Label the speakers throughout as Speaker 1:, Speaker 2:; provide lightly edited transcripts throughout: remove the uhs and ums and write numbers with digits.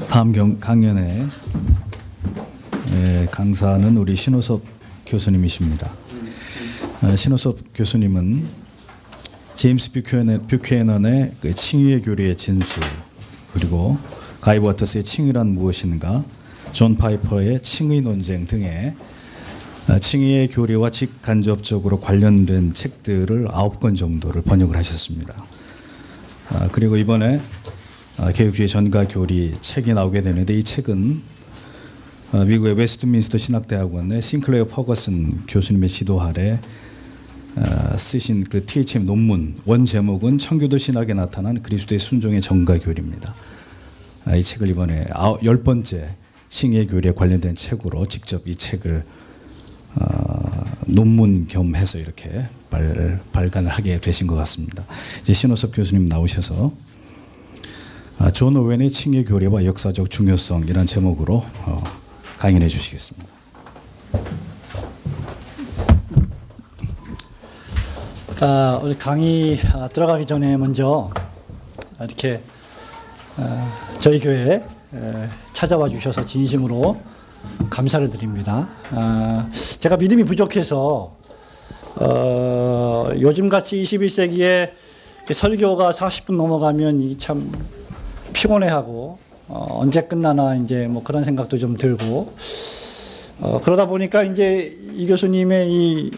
Speaker 1: 다음 강연의 강사는 우리 신호섭 교수님이십니다. 신호섭 교수님은 제임스 뷰캐넌의 그 칭의의 교리의 진수, 그리고 가이 워터스의 칭의란 무엇인가, 존 파이퍼의 칭의 논쟁 등의 칭의의 교리와 직간접적으로 관련된 책들을 9권 정도를 번역을 하셨습니다. 그리고 이번에 개혁주의 전가 교리 책이 나오게 되는데, 이 책은 미국의 웨스트민스터 신학대학원의 싱클레어 퍼거슨 교수님의 지도 아래 쓰신 그 THM 논문, 원 제목은 청교도 신학에 나타난 그리스도의 순종의 전가 교리입니다. 이 책을 이번에 10번째 칭의의 교리에 관련된 책으로 직접 이 책을 논문 겸해서 이렇게 발간을 하게 되신 것 같습니다. 이제 신호섭 교수님 나오셔서 존 오웬의 칭의 교리와 역사적 중요성이라는 제목으로 강연해 주시겠습니다.
Speaker 2: 우리 강의 들어가기 전에 먼저 이렇게 저희 교회에 찾아와 주셔서 진심으로 감사를 드립니다. 제가 믿음이 부족해서 요즘같이 21세기에 설교가 40분 넘어가면 이 참 피곤해하고 언제 끝나나 이제 뭐 그런 생각도 좀 들고 그러다 보니까 이제 이 교수님의 이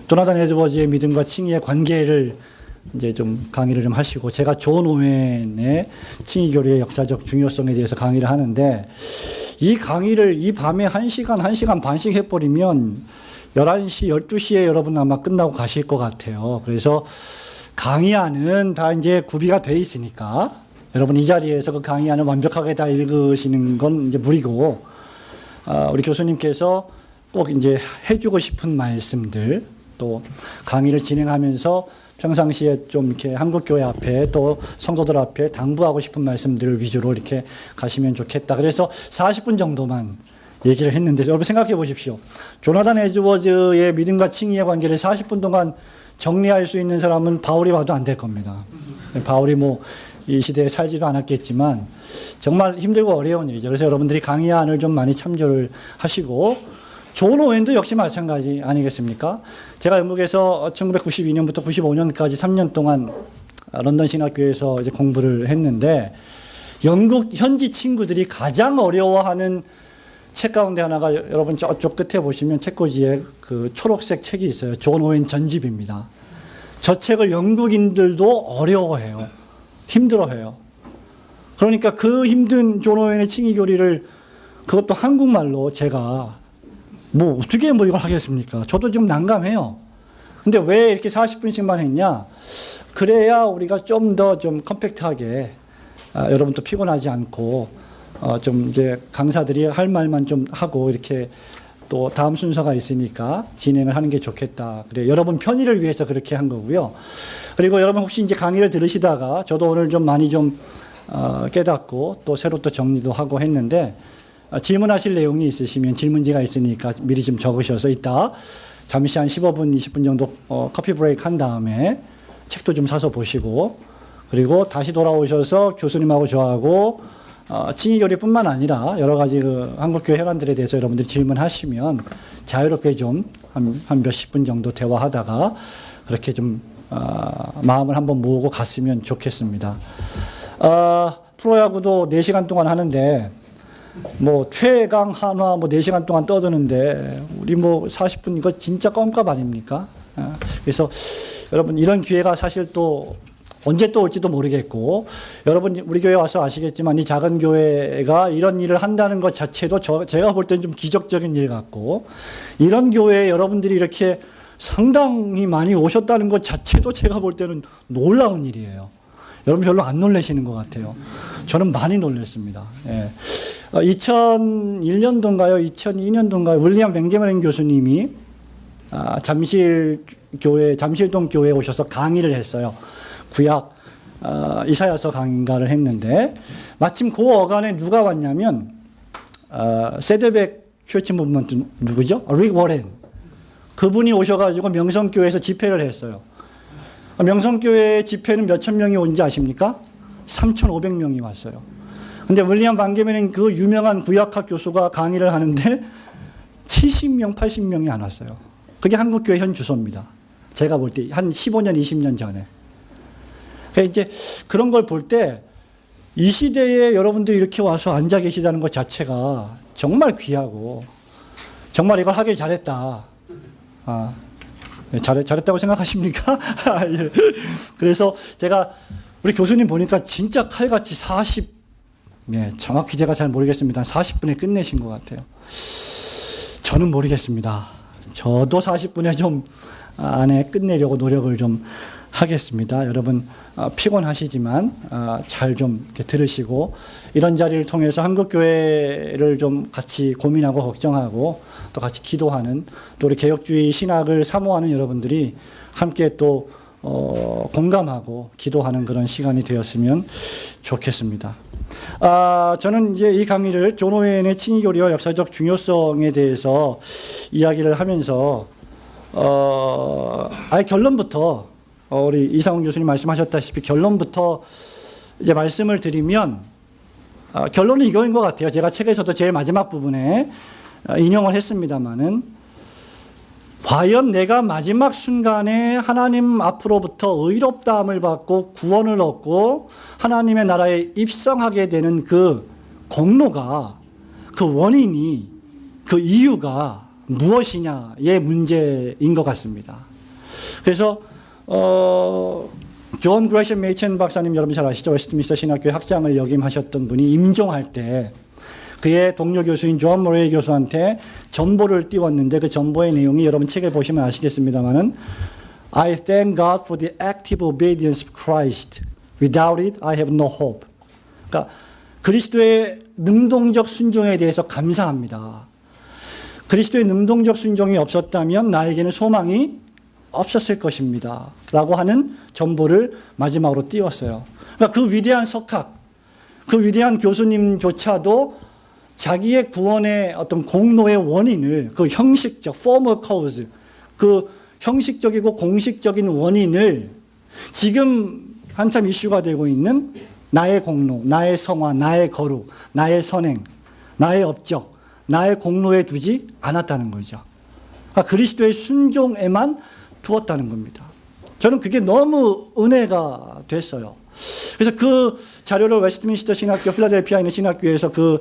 Speaker 2: 조나단 에드워즈의 믿음과 칭의의 관계를 이제 좀 강의를 좀 하시고, 제가 존 오웬의 칭의 교리의 역사적 중요성에 대해서 강의를 하는데, 이 강의를 이 밤에 1시간, 1시간 반씩 해버리면 11시, 12시에 여러분 아마 끝나고 가실 것 같아요. 그래서 강의안은 다 이제 구비가 돼 있으니까 여러분 이 자리에서 그 강의안을 완벽하게 다 읽으시는 건 이제 무리고, 우리 교수님께서 꼭 이제 해주고 싶은 말씀들, 또 강의를 진행하면서 평상시에 좀 이렇게 한국교회 앞에 또 성도들 앞에 당부하고 싶은 말씀들을 위주로 이렇게 가시면 좋겠다. 그래서 40분 정도만 얘기를 했는데, 여러분 생각해 보십시오. 조나단 에드워즈의 믿음과 칭의의 관계를 40분 동안 정리할 수 있는 사람은 바울이 와도 안 될 겁니다. 바울이 뭐 이 시대에 살지도 않았겠지만 정말 힘들고 어려운 일이죠. 그래서 여러분들이 강의안을 좀 많이 참조를 하시고, 존 오웬도 역시 마찬가지 아니겠습니까? 제가 영국에서 1992년부터 95년까지 3년 동안 런던 신학교에서 이제 공부를 했는데, 영국 현지 친구들이 가장 어려워하는 책 가운데 하나가, 여러분 저쪽 끝에 보시면 책꽂이에 그 초록색 책이 있어요. 존 오웬 전집입니다. 저 책을 영국인들도 어려워해요. 힘들어해요. 그러니까 그 힘든 존 오웬의 칭의 교리를, 그것도 한국말로 제가 뭐 어떻게 뭐 이걸 하겠습니까? 저도 좀 난감해요. 근데 왜 이렇게 40분씩만 했냐? 그래야 우리가 좀 더 좀 컴팩트하게, 여러분도 피곤하지 않고 좀 이제 강사들이 할 말만 좀 하고 이렇게 또 다음 순서가 있으니까 진행을 하는 게 좋겠다. 그래, 여러분 편의를 위해서 그렇게 한 거고요. 그리고 여러분 혹시 이제 강의를 들으시다가 저도 오늘 좀 많이 좀 깨닫고 또 새로 또 정리도 하고 했는데, 질문하실 내용이 있으시면 질문지가 있으니까 미리 좀 적으셔서 이따 잠시 한 15분, 20분 정도 커피 브레이크 한 다음에 책도 좀 사서 보시고, 그리고 다시 돌아오셔서 교수님하고 저하고 칭의 교리뿐만 아니라 여러 가지 그 한국교회 현안들에 대해서 여러분들이 질문하시면 자유롭게 좀 한 몇십 분 정도 대화하다가 그렇게 좀 마음을 한번 모으고 갔으면 좋겠습니다. 프로야구도 4시간 동안 하는데, 뭐 최강 한화 뭐 4시간 동안 떠드는데 우리 뭐 40분 이거 진짜 껌값 아닙니까? 그래서 여러분 이런 기회가 사실 또 언제 또 올지도 모르겠고, 여러분 우리 교회 와서 아시겠지만 이 작은 교회가 이런 일을 한다는 것 자체도 제가 볼 때는 좀 기적적인 일 같고, 이런 교회에 여러분들이 이렇게 상당히 많이 오셨다는 것 자체도 제가 볼 때는 놀라운 일이에요. 여러분 별로 안 놀라시는 것 같아요. 저는 많이 놀랐습니다. 예. 2001년도인가요? 2002년도인가요? 윌리엄 뱅제머린 교수님이 잠실동 교회에 오셔서 강의를 했어요. 구약 이사야서 강의를 했는데, 마침 그 어간에 누가 왔냐면 세들백 큐어치 무브먼트 누구죠? 릭 워렌. 그분이 오셔가지고 명성교회에서 집회를 했어요. 명성교회 집회는 몇천 명이 온지 아십니까? 3,500명이 왔어요. 근데 윌리엄 반게맨은 그 유명한 구약학 교수가 강의를 하는데 70명, 80명이 안 왔어요. 그게 한국교회 현 주소입니다. 제가 볼 때 한 15년, 20년 전에. 그러니까 이제 그런 걸 볼 때 이 시대에 여러분들이 이렇게 와서 앉아 계시다는 것 자체가 정말 귀하고 정말 이걸 하길 잘했다. 잘했다고 생각하십니까? 예. 그래서 제가 우리 교수님 보니까 진짜 칼같이 정확히 제가 잘 모르겠습니다. 40분에 끝내신 것 같아요. 저는 모르겠습니다. 저도 40분에 좀 안에 끝내려고 노력을 좀 하겠습니다. 여러분 피곤하시지만 잘 좀 들으시고 이런 자리를 통해서 한국교회를 좀 같이 고민하고 걱정하고 또 같이 기도하는 또 우리 개혁주의 신학을 사모하는 여러분들이 함께 또 공감하고 기도하는 그런 시간이 되었으면 좋겠습니다. 저는 이제 이 강의를 존 오웬의 칭의교리와 역사적 중요성에 대해서 이야기를 하면서 아예 결론부터 우리 이상훈 교수님 말씀하셨다시피 결론부터 이제 말씀을 드리면 결론은 이거인 것 같아요. 제가 책에서도 제일 마지막 부분에 인용을 했습니다마는 과연 내가 마지막 순간에 하나님 앞으로부터 의롭다함을 받고 구원을 얻고 하나님의 나라에 입성하게 되는 그 공로가 그 원인이 그 이유가 무엇이냐의 문제인 것 같습니다. 그래서 존 그레이션 메이첸 박사님 여러분 잘 아시죠? 웨스트민스터 신학교의 학장을 역임하셨던 분이 임종할 때 그의 동료 교수인 존 모레이 교수한테 전보를 띄웠는데 그 전보의 내용이 여러분 책에 보시면 아시겠습니다만은 I thank God for the active obedience of Christ. Without it, I have no hope. 그러니까 그리스도의 능동적 순종에 대해서 감사합니다. 그리스도의 능동적 순종이 없었다면 나에게는 소망이 없었을 것입니다. 라고 하는 전보를 마지막으로 띄웠어요. 그러니까 그 위대한 석학, 그 위대한 교수님조차도 자기의 구원의 어떤 공로의 원인을 그 형식적, formal cause, 그 형식적이고 공식적인 원인을 지금 한참 이슈가 되고 있는 나의 공로, 나의 성화, 나의 거룩, 나의 선행, 나의 업적, 나의 공로에 두지 않았다는 거죠. 그러니까 그리스도의 순종에만 두었다는 겁니다. 저는 그게 너무 은혜가 됐어요. 그래서 그 자료를 웨스트민스터 신학교, 필라델피아에 있는 신학교에서 그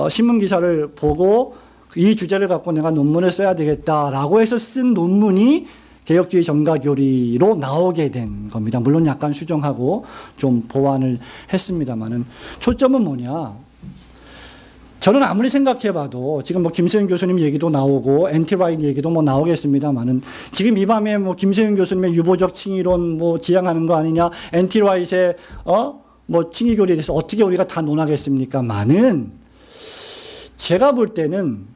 Speaker 2: 신문 기사를 보고 이 주제를 갖고 내가 논문을 써야 되겠다라고 해서 쓴 논문이 개혁주의 정가교리로 나오게 된 겁니다. 물론 약간 수정하고 좀 보완을 했습니다만은 초점은 뭐냐? 저는 아무리 생각해봐도 지금 뭐 김세윤 교수님 얘기도 나오고 엔티라이트 얘기도 뭐 나오겠습니다만은 지금 이 밤에 뭐 김세윤 교수님의 유보적 칭의론 뭐 지향하는 거 아니냐, 엔티라이트의 뭐 칭의교리에 대해서 어떻게 우리가 다 논하겠습니까만은 제가 볼 때는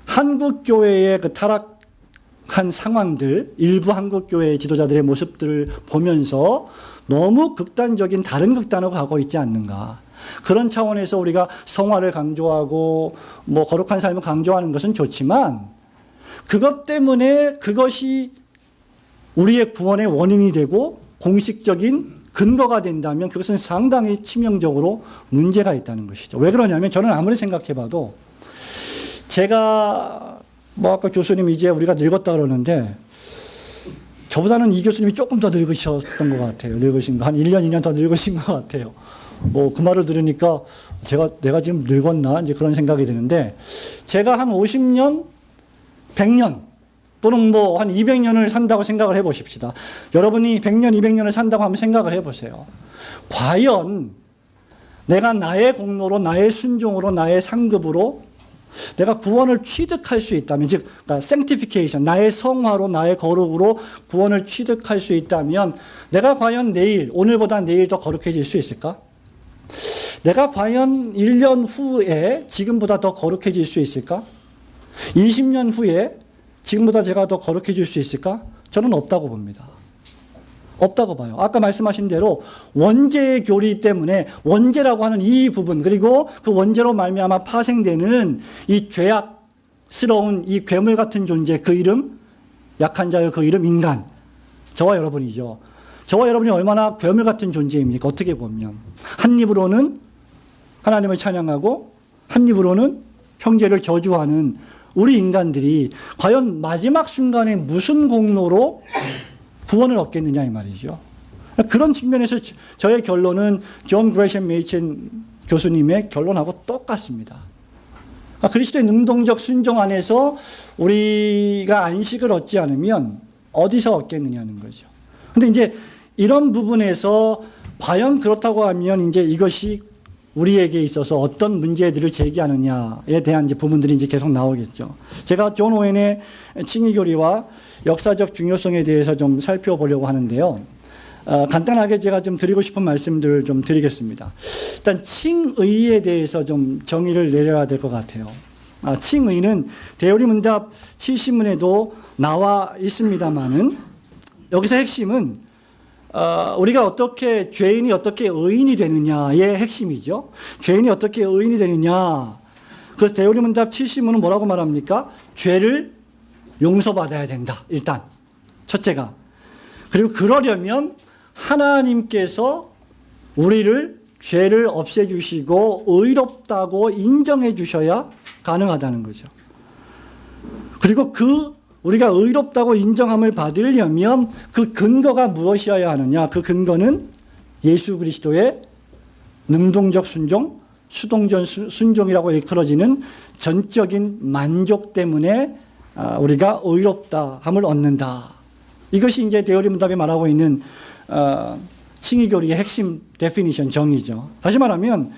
Speaker 2: 한국 교회의 그 타락한 상황들, 일부 한국 교회의 지도자들의 모습들을 보면서 너무 극단적인 다른 극단으로 가고 있지 않는가. 그런 차원에서 우리가 성화를 강조하고 뭐 거룩한 삶을 강조하는 것은 좋지만 그것 때문에 그것이 우리의 구원의 원인이 되고 공식적인 근거가 된다면 그것은 상당히 치명적으로 문제가 있다는 것이죠. 왜 그러냐면 저는 아무리 생각해봐도 제가 뭐 아까 교수님 이제 우리가 늙었다 그러는데 저보다는 이 교수님이 조금 더 늙으셨던 것 같아요. 늙으신 거 한 1년, 2년 더 늙으신 것 같아요. 뭐 그 말을 들으니까 내가 지금 늙었나 이제 그런 생각이 드는데 제가 한 50년, 100년 또는 뭐 한 200년을 산다고 생각을 해보십시다. 여러분이 100년, 200년을 산다고 한번 생각을 해보세요. 과연 내가 나의 공로로, 나의 순종으로, 나의 상급으로 내가 구원을 취득할 수 있다면, 즉, 그러니까 sanctification, 나의 성화로, 나의 거룩으로 구원을 취득할 수 있다면 내가 과연 오늘보다 내일 더 거룩해질 수 있을까? 내가 과연 1년 후에 지금보다 더 거룩해질 수 있을까? 20년 후에 지금보다 제가 더 거룩해질 수 있을까? 저는 없다고 봅니다. 없다고 봐요. 아까 말씀하신 대로 원죄의 교리 때문에 원죄라고 하는 이 부분, 그리고 그 원죄로 말미암아 파생되는 이 죄악스러운 이 괴물 같은 존재, 그 이름, 약한 자의 그 이름 인간, 저와 여러분이죠. 저와 여러분이 얼마나 괴물 같은 존재입니까? 어떻게 보면. 한 입으로는 하나님을 찬양하고 한 입으로는 형제를 저주하는 우리 인간들이 과연 마지막 순간에 무슨 공로로 구원을 얻겠느냐 이 말이죠. 그런 측면에서 저의 결론은 존 그레이션 메이첸 교수님의 결론하고 똑같습니다. 그리스도의 능동적 순종 안에서 우리가 안식을 얻지 않으면 어디서 얻겠느냐는 거죠. 근데 이제 이런 부분에서 과연 그렇다고 하면 이제 이것이 우리에게 있어서 어떤 문제들을 제기하느냐에 대한 이제 부분들이 이제 계속 나오겠죠. 제가 존 오웬의 칭의교리와 역사적 중요성에 대해서 좀 살펴보려고 하는데요. 간단하게 제가 좀 드리고 싶은 말씀들을 좀 드리겠습니다. 일단 칭의에 대해서 좀 정의를 내려야 될 것 같아요. 칭의는 대우리문답 70문에도 나와 있습니다만은 여기서 핵심은 우리가 어떻게 죄인이 어떻게 의인이 되느냐의 핵심이죠. 죄인이 어떻게 의인이 되느냐. 그래서 대우리문답 70문은 뭐라고 말합니까? 죄를 용서받아야 된다. 일단 첫째가. 그리고 그러려면 하나님께서 우리를 죄를 없애주시고 의롭다고 인정해 주셔야 가능하다는 거죠. 그리고 우리가 의롭다고 인정함을 받으려면 그 근거가 무엇이어야 하느냐? 그 근거는 예수 그리스도의 능동적 순종, 수동적 순종이라고 일컬어지는 전적인 만족 때문에 우리가 의롭다함을 얻는다. 이것이 이제 대우리문답이 말하고 있는 칭의교리의 핵심 데피니션 정의죠. 다시 말하면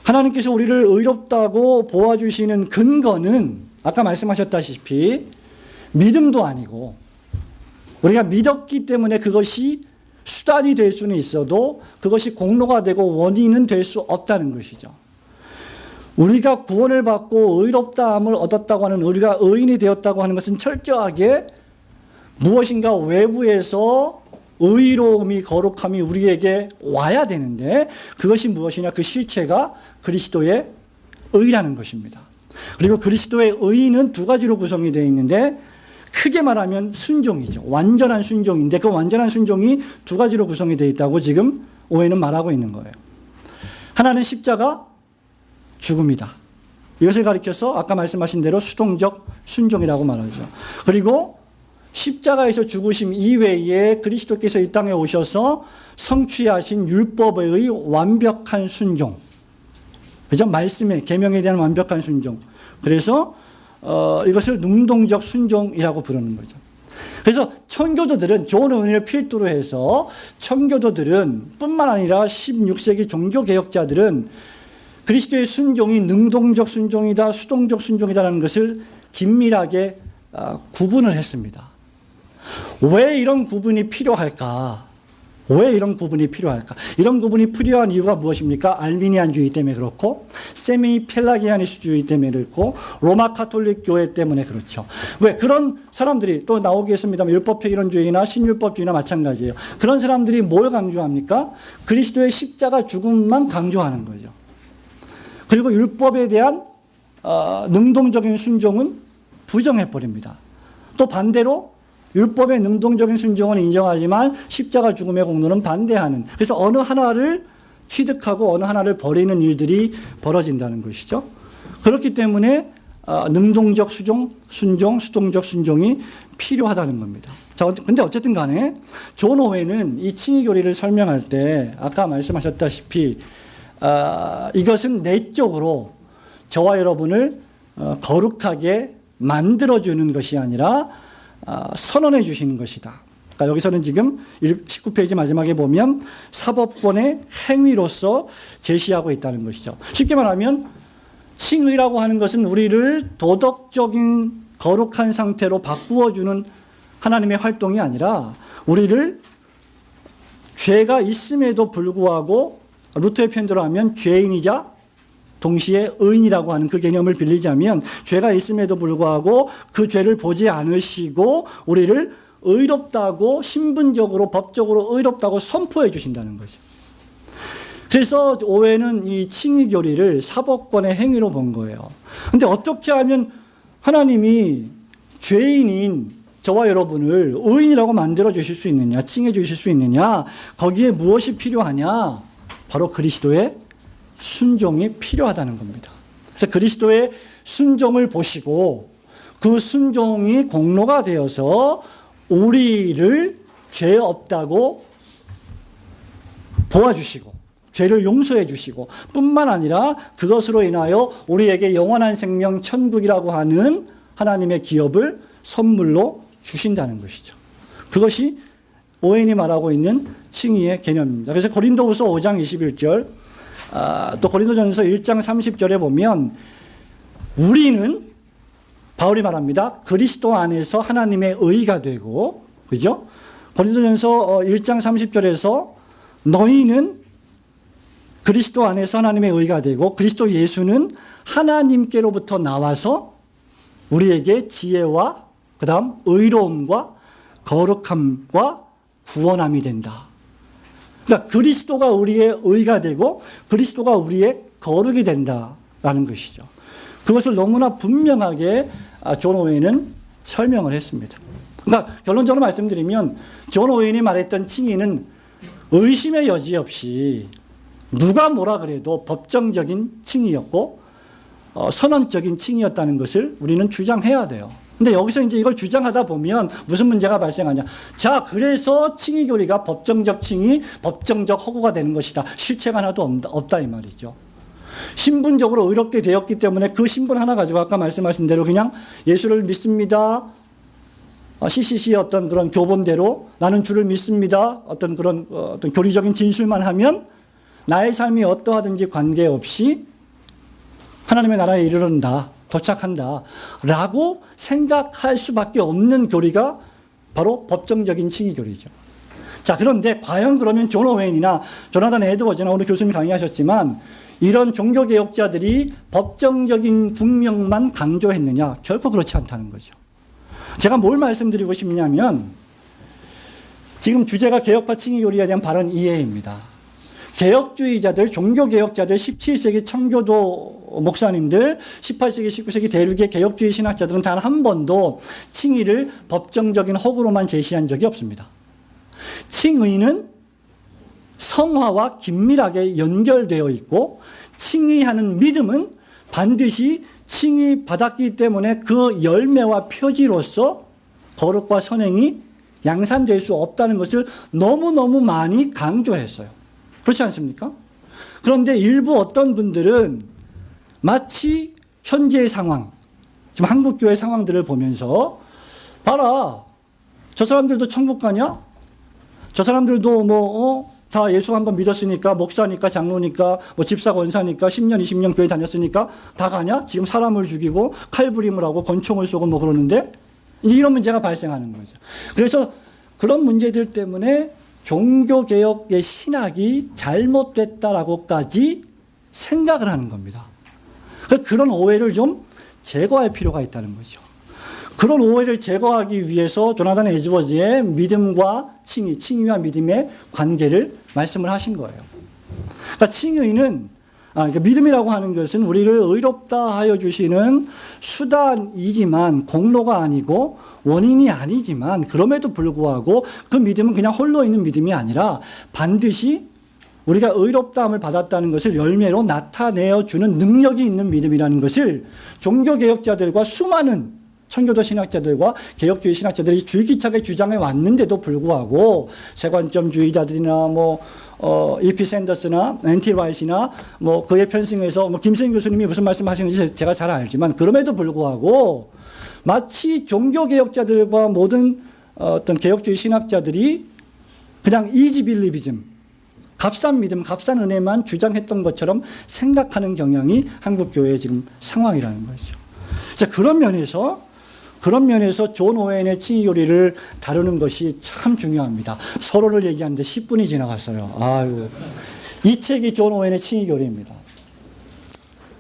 Speaker 2: 하나님께서 우리를 의롭다고 보아주시는 근거는 아까 말씀하셨다시피 믿음도 아니고 우리가 믿었기 때문에 그것이 수단이 될 수는 있어도 그것이 공로가 되고 원인은 될 수 없다는 것이죠. 우리가 구원을 받고 의롭다함을 얻었다고 하는 우리가 의인이 되었다고 하는 것은 철저하게 무엇인가 외부에서 의로움이 거룩함이 우리에게 와야 되는데 그것이 무엇이냐 그 실체가 그리스도의 의라는 것입니다. 그리고 그리스도의 의는 두 가지로 구성이 되어 있는데 크게 말하면 순종이죠. 완전한 순종인데 그 완전한 순종이 두 가지로 구성이 되어 있다고 지금 오해는 말하고 있는 거예요. 하나는 십자가 죽음이다. 이것을 가리켜서 아까 말씀하신 대로 수동적 순종이라고 말하죠. 그리고 십자가에서 죽으심 이외에 그리스도께서 이 땅에 오셔서 성취하신 율법의 완벽한 순종. 그죠? 말씀의 계명에 대한 완벽한 순종. 그래서 이것을 능동적 순종이라고 부르는 거죠. 그래서 청교도들은 존 오웬을 필두로 해서 청교도들은 뿐만 아니라 16세기 종교개혁자들은 그리스도의 순종이 능동적 순종이다, 수동적 순종이다라는 것을 긴밀하게 구분을 했습니다. 왜 이런 구분이 필요할까? 왜 이런 구분이 필요할까? 이런 구분이 필요한 이유가 무엇입니까? 알미니안주의 때문에 그렇고 세미 펠라기아니스주의 때문에 그렇고 로마 카톨릭 교회 때문에 그렇죠. 왜? 그런 사람들이 또 나오겠습니다만 율법회의론주의나 신율법주의나 마찬가지예요. 그런 사람들이 뭘 강조합니까? 그리스도의 십자가 죽음만 강조하는 거죠. 그리고 율법에 대한 능동적인 순종은 부정해버립니다. 또 반대로 율법의 능동적인 순종은 인정하지만 십자가 죽음의 공로는 반대하는, 그래서 어느 하나를 취득하고 어느 하나를 버리는 일들이 벌어진다는 것이죠. 그렇기 때문에 능동적 순종, 수동적 순종이 필요하다는 겁니다. 자, 근데 어쨌든 간에 존 오웬은 이 칭의교리를 설명할 때 아까 말씀하셨다시피 이것은 내적으로 저와 여러분을 거룩하게 만들어주는 것이 아니라 선언해 주시는 것이다. 그러니까 여기서는 지금 19페이지 마지막에 보면 사법권의 행위로서 제시하고 있다는 것이죠. 쉽게 말하면 칭의라고 하는 것은 우리를 도덕적인 거룩한 상태로 바꾸어주는 하나님의 활동이 아니라 우리를 죄가 있음에도 불구하고 루터의 편대로 하면 죄인이자 동시에 의인이라고 하는 그 개념을 빌리자면 죄가 있음에도 불구하고 그 죄를 보지 않으시고 우리를 의롭다고 신분적으로 법적으로 의롭다고 선포해 주신다는 거죠. 그래서 오웬은 이 칭의교리를 사법권의 행위로 본 거예요. 그런데 어떻게 하면 하나님이 죄인인 저와 여러분을 의인이라고 만들어 주실 수 있느냐, 칭해 주실 수 있느냐, 거기에 무엇이 필요하냐? 바로 그리스도의 순종이 필요하다는 겁니다. 그래서 그리스도의 순종을 보시고 그 순종이 공로가 되어서 우리를 죄 없다고 도와주시고 죄를 용서해 주시고 뿐만 아니라 그것으로 인하여 우리에게 영원한 생명 천국이라고 하는 하나님의 기업을 선물로 주신다는 것이죠. 그것이 오웬이 말하고 있는 칭의의 개념입니다. 그래서 고린도후서 5장 21절 또 고린도전서 1장 30절에 보면 우리는 바울이 말합니다. 그리스도 안에서 하나님의 의가 되고, 그죠? 고린도전서 1장 30절에서 너희는 그리스도 안에서 하나님의 의가 되고 그리스도 예수는 하나님께로부터 나와서 우리에게 지혜와 그 다음 의로움과 거룩함과 구원함이 된다. 그러니까 그리스도가 우리의 의가 되고 그리스도가 우리의 거룩이 된다라는 것이죠. 그것을 너무나 분명하게 존 오웬은 설명을 했습니다. 그러니까 결론적으로 말씀드리면 존 오웬이 말했던 칭의는 의심의 여지 없이 누가 뭐라 그래도 법정적인 칭의였고 선언적인 칭의였다는 것을 우리는 주장해야 돼요. 근데 여기서 이제 이걸 주장하다 보면 무슨 문제가 발생하냐. 자, 그래서 칭의 교리가 법정적 칭의, 법정적 허구가 되는 것이다. 실체가 하나도 없다 이 말이죠. 신분적으로 의롭게 되었기 때문에 그 신분 하나 가지고 아까 말씀하신 대로 그냥 예수를 믿습니다. CCC의 어떤 그런 교본대로 나는 주를 믿습니다. 어떤 그런 어떤 교리적인 진술만 하면 나의 삶이 어떠하든지 관계없이 하나님의 나라에 이르른다, 도착한다 라고 생각할 수밖에 없는 교리가 바로 법정적인 칭의 교리죠. 자, 그런데 과연 그러면 존 오웬이나 조나단 에드워즈나 오늘 교수님이 강의하셨지만 이런 종교개혁자들이 법정적인 분명만 강조했느냐? 결코 그렇지 않다는 거죠. 제가 뭘 말씀드리고 싶냐면 지금 주제가 개혁파 칭의 교리에 대한 바른 이해입니다. 개혁주의자들, 종교개혁자들, 17세기 청교도 목사님들, 18세기, 19세기 대륙의 개혁주의 신학자들은 단 한 번도 칭의를 법정적인 허구로만 제시한 적이 없습니다. 칭의는 성화와 긴밀하게 연결되어 있고 칭의하는 믿음은 반드시 칭의받았기 때문에 그 열매와 표지로서 거룩과 선행이 양산될 수 없다는 것을 너무너무 많이 강조했어요. 그렇지 않습니까? 그런데 일부 어떤 분들은 마치 현재의 상황, 지금 한국교회 상황들을 보면서 봐라, 저 사람들도 천국 가냐? 저 사람들도 다 예수 한번 믿었으니까, 목사니까, 장로니까, 집사, 권사니까, 10년, 20년 교회 다녔으니까 다 가냐? 지금 사람을 죽이고 칼부림을 하고 권총을 쏘고 그러는데 이제 이런 문제가 발생하는 거죠. 그래서 그런 문제들 때문에 종교개혁의 신학이 잘못됐다라고까지 생각을 하는 겁니다. 그런 오해를 좀 제거할 필요가 있다는 거죠. 그런 오해를 제거하기 위해서 조나단 에드워즈의 믿음과 칭의, 칭의와 믿음의 관계를 말씀을 하신 거예요. 그러니까 칭의는, 그러니까 믿음이라고 하는 것은 우리를 의롭다 하여 주시는 수단이지만 공로가 아니고 원인이 아니지만 그럼에도 불구하고 그 믿음은 그냥 홀로 있는 믿음이 아니라 반드시 우리가 의롭다함을 받았다는 것을 열매로 나타내어 주는 능력이 있는 믿음이라는 것을 종교개혁자들과 수많은 청교도 신학자들과 개혁주의 신학자들이 줄기차게 주장해 왔는데도 불구하고 세관점주의자들이나 E.P. 샌더스나 N.T. 라이트나 그의 편승에서 김세인 교수님이 무슨 말씀하시는지 제가 잘 알지만 그럼에도 불구하고 마치 종교개혁자들과 모든 어떤 개혁주의 신학자들이 그냥 이지 빌리비즘, 값싼 믿음, 값싼 은혜만 주장했던 것처럼 생각하는 경향이 한국교회의 지금 상황이라는 거죠. 그래서 그런 면에서 존 오웬의 칭의 교리를 다루는 것이 참 중요합니다. 서로를 얘기하는데 10분이 지나갔어요. 아유, 이 책이 존 오웬의 칭의 교리입니다.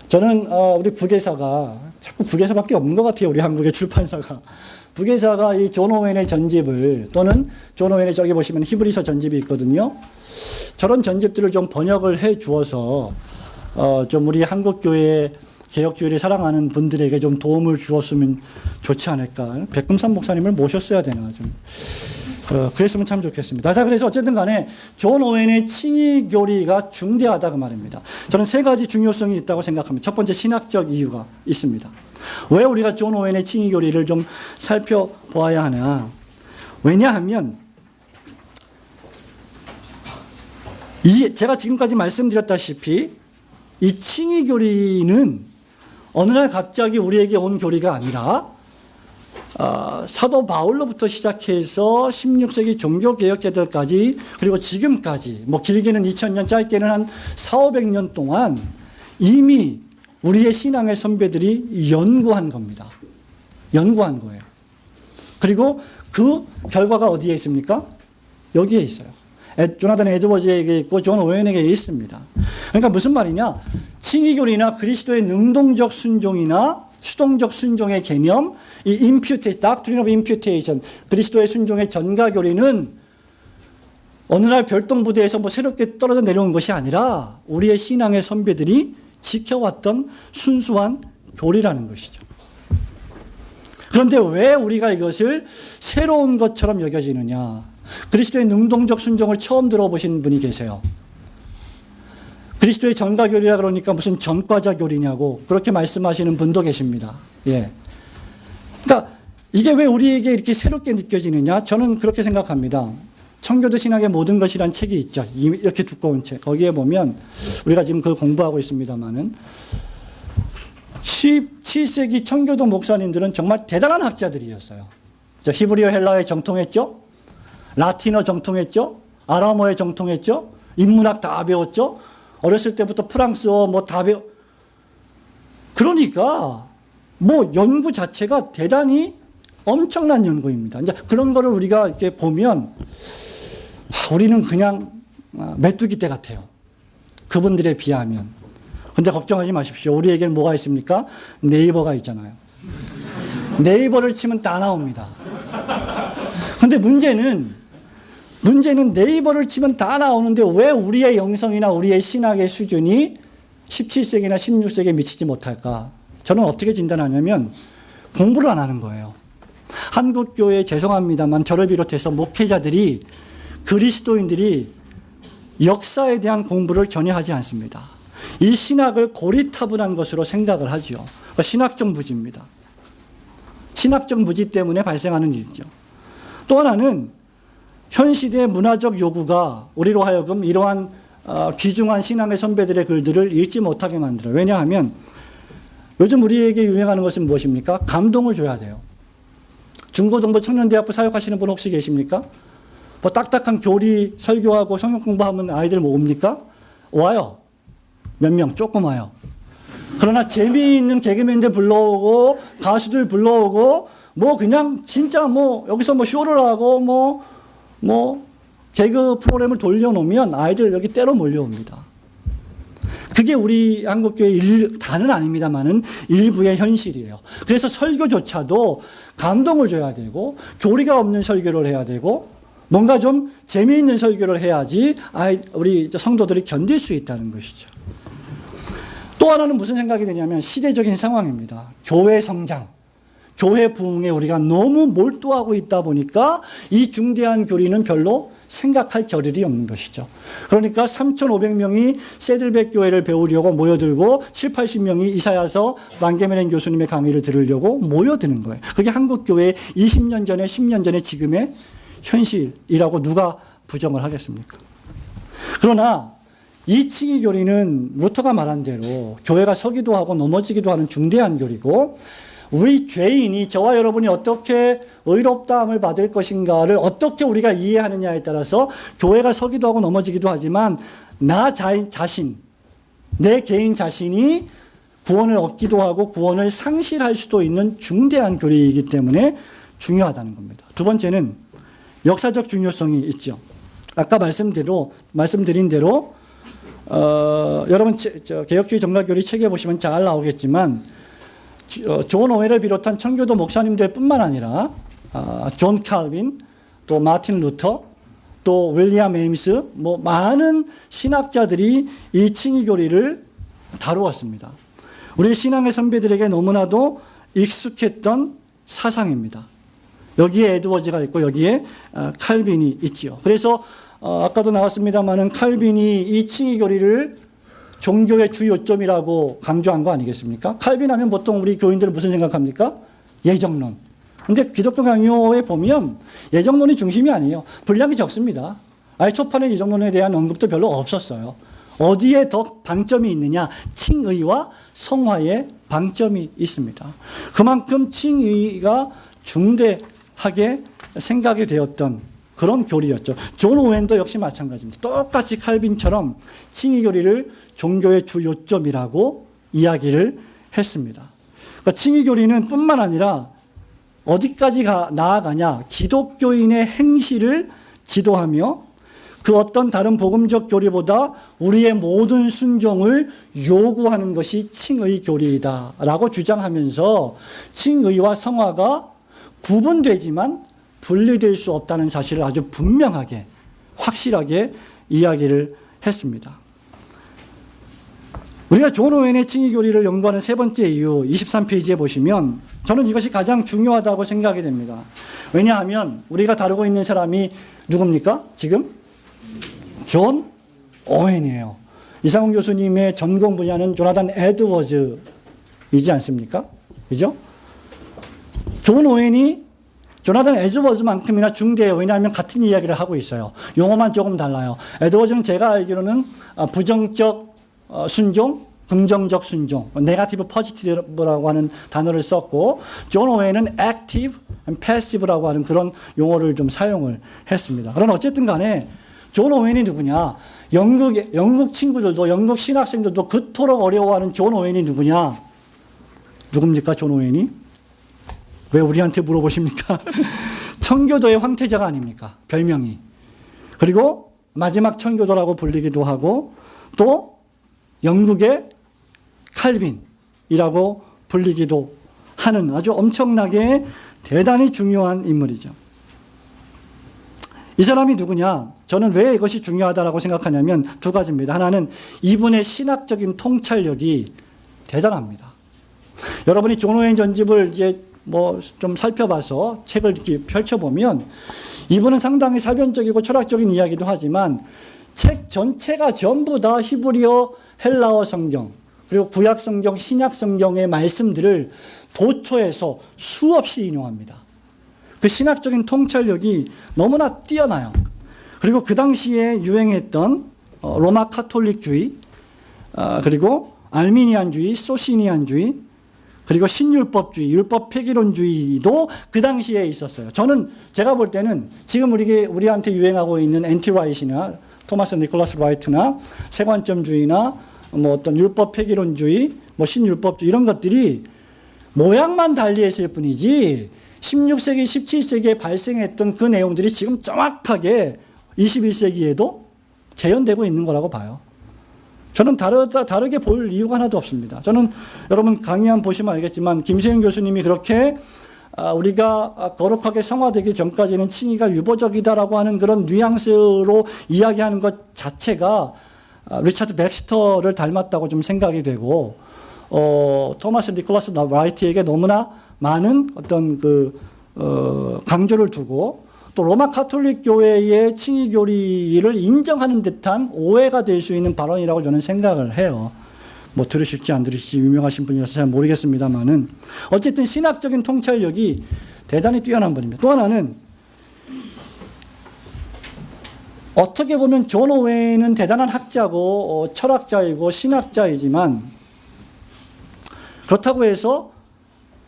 Speaker 2: 저는 우리 북에사가 자꾸 북에사밖에 없는 것 같아요. 우리 한국의 출판사가. 북에사가 이 존 오웬의 전집을 또는 존 오웬의 저기 보시면 히브리서 전집이 있거든요. 저런 전집들을 좀 번역을 해 주어서 좀 우리 한국 교회에 개혁주의를 사랑하는 분들에게 좀 도움을 주었으면 좋지 않을까. 백금산 목사님을 모셨어야 되나 좀. 그랬으면 참 좋겠습니다. 자, 그래서 어쨌든 간에 존 오웬의 칭의 교리가 중대하다고 말입니다. 저는 세 가지 중요성이 있다고 생각합니다. 첫 번째, 신학적 이유가 있습니다. 왜 우리가 존 오웬의 칭의 교리를 좀 살펴보아야 하냐. 왜냐하면 제가 지금까지 말씀드렸다시피 이 칭의 교리는 어느 날 갑자기 우리에게 온 교리가 아니라 사도 바울로부터 시작해서 16세기 종교개혁자들까지 그리고 지금까지 뭐 길게는 2000년 짧게는 한 400~500년 동안 이미 우리의 신앙의 선배들이 연구한 겁니다. 연구한 거예요. 그리고 그 결과가 어디에 있습니까? 여기에 있어요. 조나단 에드워즈에게 있고 존 오웬에게 있습니다. 그러니까 무슨 말이냐? 칭의교리나 그리스도의 능동적 순종이나 수동적 순종의 개념, 이 Doctrine of Imputation, 그리스도의 순종의 전가교리는 어느 날 별똥부대에서 뭐 새롭게 떨어져 내려온 것이 아니라 우리의 신앙의 선배들이 지켜왔던 순수한 교리라는 것이죠. 그런데 왜 우리가 이것을 새로운 것처럼 여겨지느냐? 그리스도의 능동적 순종을 처음 들어보신 분이 계세요. 그리스도의 전가교리라 그러니까 무슨 전과자 교리냐고 그렇게 말씀하시는 분도 계십니다. 예. 그러니까 이게 왜 우리에게 이렇게 새롭게 느껴지느냐? 저는 그렇게 생각합니다. 청교도 신학의 모든 것이란 책이 있죠. 이렇게 두꺼운 책. 거기에 보면 우리가 지금 그걸 공부하고 있습니다만은 17세기 청교도 목사님들은 정말 대단한 학자들이었어요. 히브리어 헬라어에 정통했죠. 라틴어 정통했죠. 아람어에 정통했죠. 인문학 다 배웠죠. 어렸을 때부터 프랑스어 뭐 다 그러니까 뭐 연구 자체가 대단히 엄청난 연구입니다. 이제 그런 거를 우리가 이렇게 보면 우리는 그냥 메뚜기 떼 같아요. 그분들에 비하면. 근데 걱정하지 마십시오. 우리에게는 뭐가 있습니까? 네이버가 있잖아요. 네이버를 치면 다 나옵니다. 근데 문제는 네이버를 치면 다 나오는데 왜 우리의 영성이나 우리의 신학의 수준이 17세기나 16세기에 미치지 못할까? 저는 어떻게 진단하냐면 공부를 안 하는 거예요. 한국교회 죄송합니다만 저를 비롯해서 목회자들이 그리스도인들이 역사에 대한 공부를 전혀 하지 않습니다. 이 신학을 고리타분한 것으로 생각을 하죠. 신학적 무지입니다. 신학적 무지 때문에 발생하는 일이죠. 또 하나는 현 시대의 문화적 요구가 우리로 하여금 이러한 귀중한 신앙의 선배들의 글들을 읽지 못하게 만들어요. 왜냐하면 요즘 우리에게 유행하는 것은 무엇입니까? 감동을 줘야 돼요. 중고등부 청년대학부 사역하시는 분 혹시 계십니까? 뭐 딱딱한 교리 설교하고 성경 공부하면 아이들 뭐 옵니까? 와요. 몇 명 조금 와요. 그러나 재미있는 개그맨들 불러오고 가수들 불러오고 뭐 그냥 진짜 뭐 여기서 뭐 쇼를 하고 뭐 개그 프로그램을 돌려놓으면 아이들 여기 때로 몰려옵니다. 그게 우리 한국교회 다는 아닙니다만은 일부의 현실이에요. 그래서 설교조차도 감동을 줘야 되고 교리가 없는 설교를 해야 되고 뭔가 좀 재미있는 설교를 해야지 우리 성도들이 견딜 수 있다는 것이죠. 또 하나는 무슨 생각이 드냐면 시대적인 상황입니다. 교회 성장, 교회 부흥에 우리가 너무 몰두하고 있다 보니까 이 중대한 교리는 별로 생각할 겨를이 없는 것이죠. 그러니까 3,500명이 세들백 교회를 배우려고 모여들고 7~80명이 이사야서 반게메렌 교수님의 강의를 들으려고 모여드는 거예요. 그게 한국교회의 20년 전에 10년 전에 지금의 현실이라고 누가 부정을 하겠습니까? 그러나 이 칭의 교리는 루터가 말한 대로 교회가 서기도 하고 넘어지기도 하는 중대한 교리고 우리 죄인이 저와 여러분이 어떻게 의롭다함을 받을 것인가를 어떻게 우리가 이해하느냐에 따라서 교회가 서기도 하고 넘어지기도 하지만 나 자신, 내 개인 자신이 구원을 얻기도 하고 구원을 상실할 수도 있는 중대한 교리이기 때문에 중요하다는 겁니다. 두 번째는 역사적 중요성이 있죠. 아까 말씀드린 대로 여러분 개혁주의 정가교리 책에 보시면 잘 나오겠지만 존 오웬을 비롯한 청교도 목사님들 뿐만 아니라 존 칼빈, 또 마틴 루터, 또 윌리엄 에임스, 뭐 많은 신학자들이 이 칭의 교리를 다루었습니다. 우리 신앙의 선배들에게 너무나도 익숙했던 사상입니다. 여기에 에드워즈가 있고 여기에 칼빈이 있지요. 그래서 아까도 나왔습니다마는 칼빈이 이 칭의 교리를 종교의 주 요점이라고 강조한 거 아니겠습니까? 칼빈 하면 보통 우리 교인들은 무슨 생각합니까? 예정론. 근데 기독교 강요에 보면 예정론이 중심이 아니에요. 분량이 적습니다. 아예 초판에 예정론에 대한 언급도 별로 없었어요. 어디에 더 방점이 있느냐? 칭의와 성화에 방점이 있습니다. 그만큼 칭의가 중대하게 생각이 되었던 그런 교리였죠. 존 오웬도 역시 마찬가지입니다. 똑같이 칼빈처럼 칭의 교리를 종교의 주 요점이라고 이야기를 했습니다. 그러니까 칭의 교리는 뿐만 아니라 어디까지 나아가냐? 기독교인의 행실을 지도하며 그 어떤 다른 복음적 교리보다 우리의 모든 순종을 요구하는 것이 칭의 교리이다라고 주장하면서 칭의와 성화가 구분되지만 분리될 수 없다는 사실을 아주 분명하게 확실하게 이야기를 했습니다. 우리가 존 오웬의 칭의 교리를 연구하는 세 번째 이유 23페이지에 보시면 저는 이것이 가장 중요하다고 생각이 됩니다. 왜냐하면 우리가 다루고 있는 사람이 누굽니까? 지금 존 오웬이에요. 이상훈 교수님의 전공 분야는 조나단 에드워즈이지 않습니까? 그죠? 존 오웬이 조나단 에드워즈만큼이나 중대해요. 왜냐하면 같은 이야기를 하고 있어요. 용어만 조금 달라요. 에드워즈는 제가 알기로는 부정적 순종, 긍정적 순종, 네가티브 포지티브라고 하는 단어를 썼고 존 오웬은 액티브, 패시브라고 하는 그런 용어를 좀 사용을 했습니다. 그러나 어쨌든 간에 존 오웬이 누구냐? 영국 친구들도 영국 신학생들도 그토록 어려워하는 존 오웬이 누구냐? 누굽니까 존 오웬이? 왜 우리한테 물어보십니까? 청교도의 황태자가 아닙니까? 별명이. 그리고 마지막 청교도라고 불리기도 하고 또 영국의 칼빈이라고 불리기도 하는 아주 엄청나게 대단히 중요한 인물이죠. 이 사람이 누구냐? 저는 왜 이것이 중요하다고 생각하냐면 두 가지입니다. 하나는 이분의 신학적인 통찰력이 대단합니다. 여러분이 존 오웬 전집을 이제 좀 살펴봐서 책을 이렇게 펼쳐보면 이분은 상당히 사변적이고 철학적인 이야기도 하지만 책 전체가 전부 다 히브리어, 헬라어 성경, 그리고 구약 성경, 신약 성경의 말씀들을 도처에서 수없이 인용합니다. 그 신학적인 통찰력이 너무나 뛰어나요. 그리고 그 당시에 유행했던 로마 카톨릭주의, 그리고 알미니안주의, 소시니안주의, 그리고 신율법주의, 율법 폐기론주의도 그 당시에 있었어요. 제가 볼 때는 지금 우리한테 유행하고 있는 앤티라이트나 토마스 니콜라스 라이트나 세관점주의나 어떤 율법 폐기론주의, 신율법주의 이런 것들이 모양만 달리했을 뿐이지 16세기, 17세기에 발생했던 그 내용들이 지금 정확하게 21세기에도 재현되고 있는 거라고 봐요. 저는 다르게 볼 이유가 하나도 없습니다. 저는 여러분 강의한 보시면 알겠지만 김세윤 교수님이 그렇게 우리가 거룩하게 성화되기 전까지는 칭의가 유보적이다라고 하는 그런 뉘앙스로 이야기하는 것 자체가 리차드 백스터를 닮았다고 좀 생각이 되고 토마스 니콜라스 라이트에게 너무나 많은 어떤 강조를 두고 또 로마 카톨릭 교회의 칭의 교리를 인정하는 듯한 오해가 될 수 있는 발언이라고 저는 생각을 해요. 들으실지 안 들으실지 유명하신 분이라서 잘 모르겠습니다만은 어쨌든 신학적인 통찰력이 대단히 뛰어난 분입니다. 또 하나는 어떻게 보면 존 오웬은 대단한 학자고 철학자이고 신학자이지만 그렇다고 해서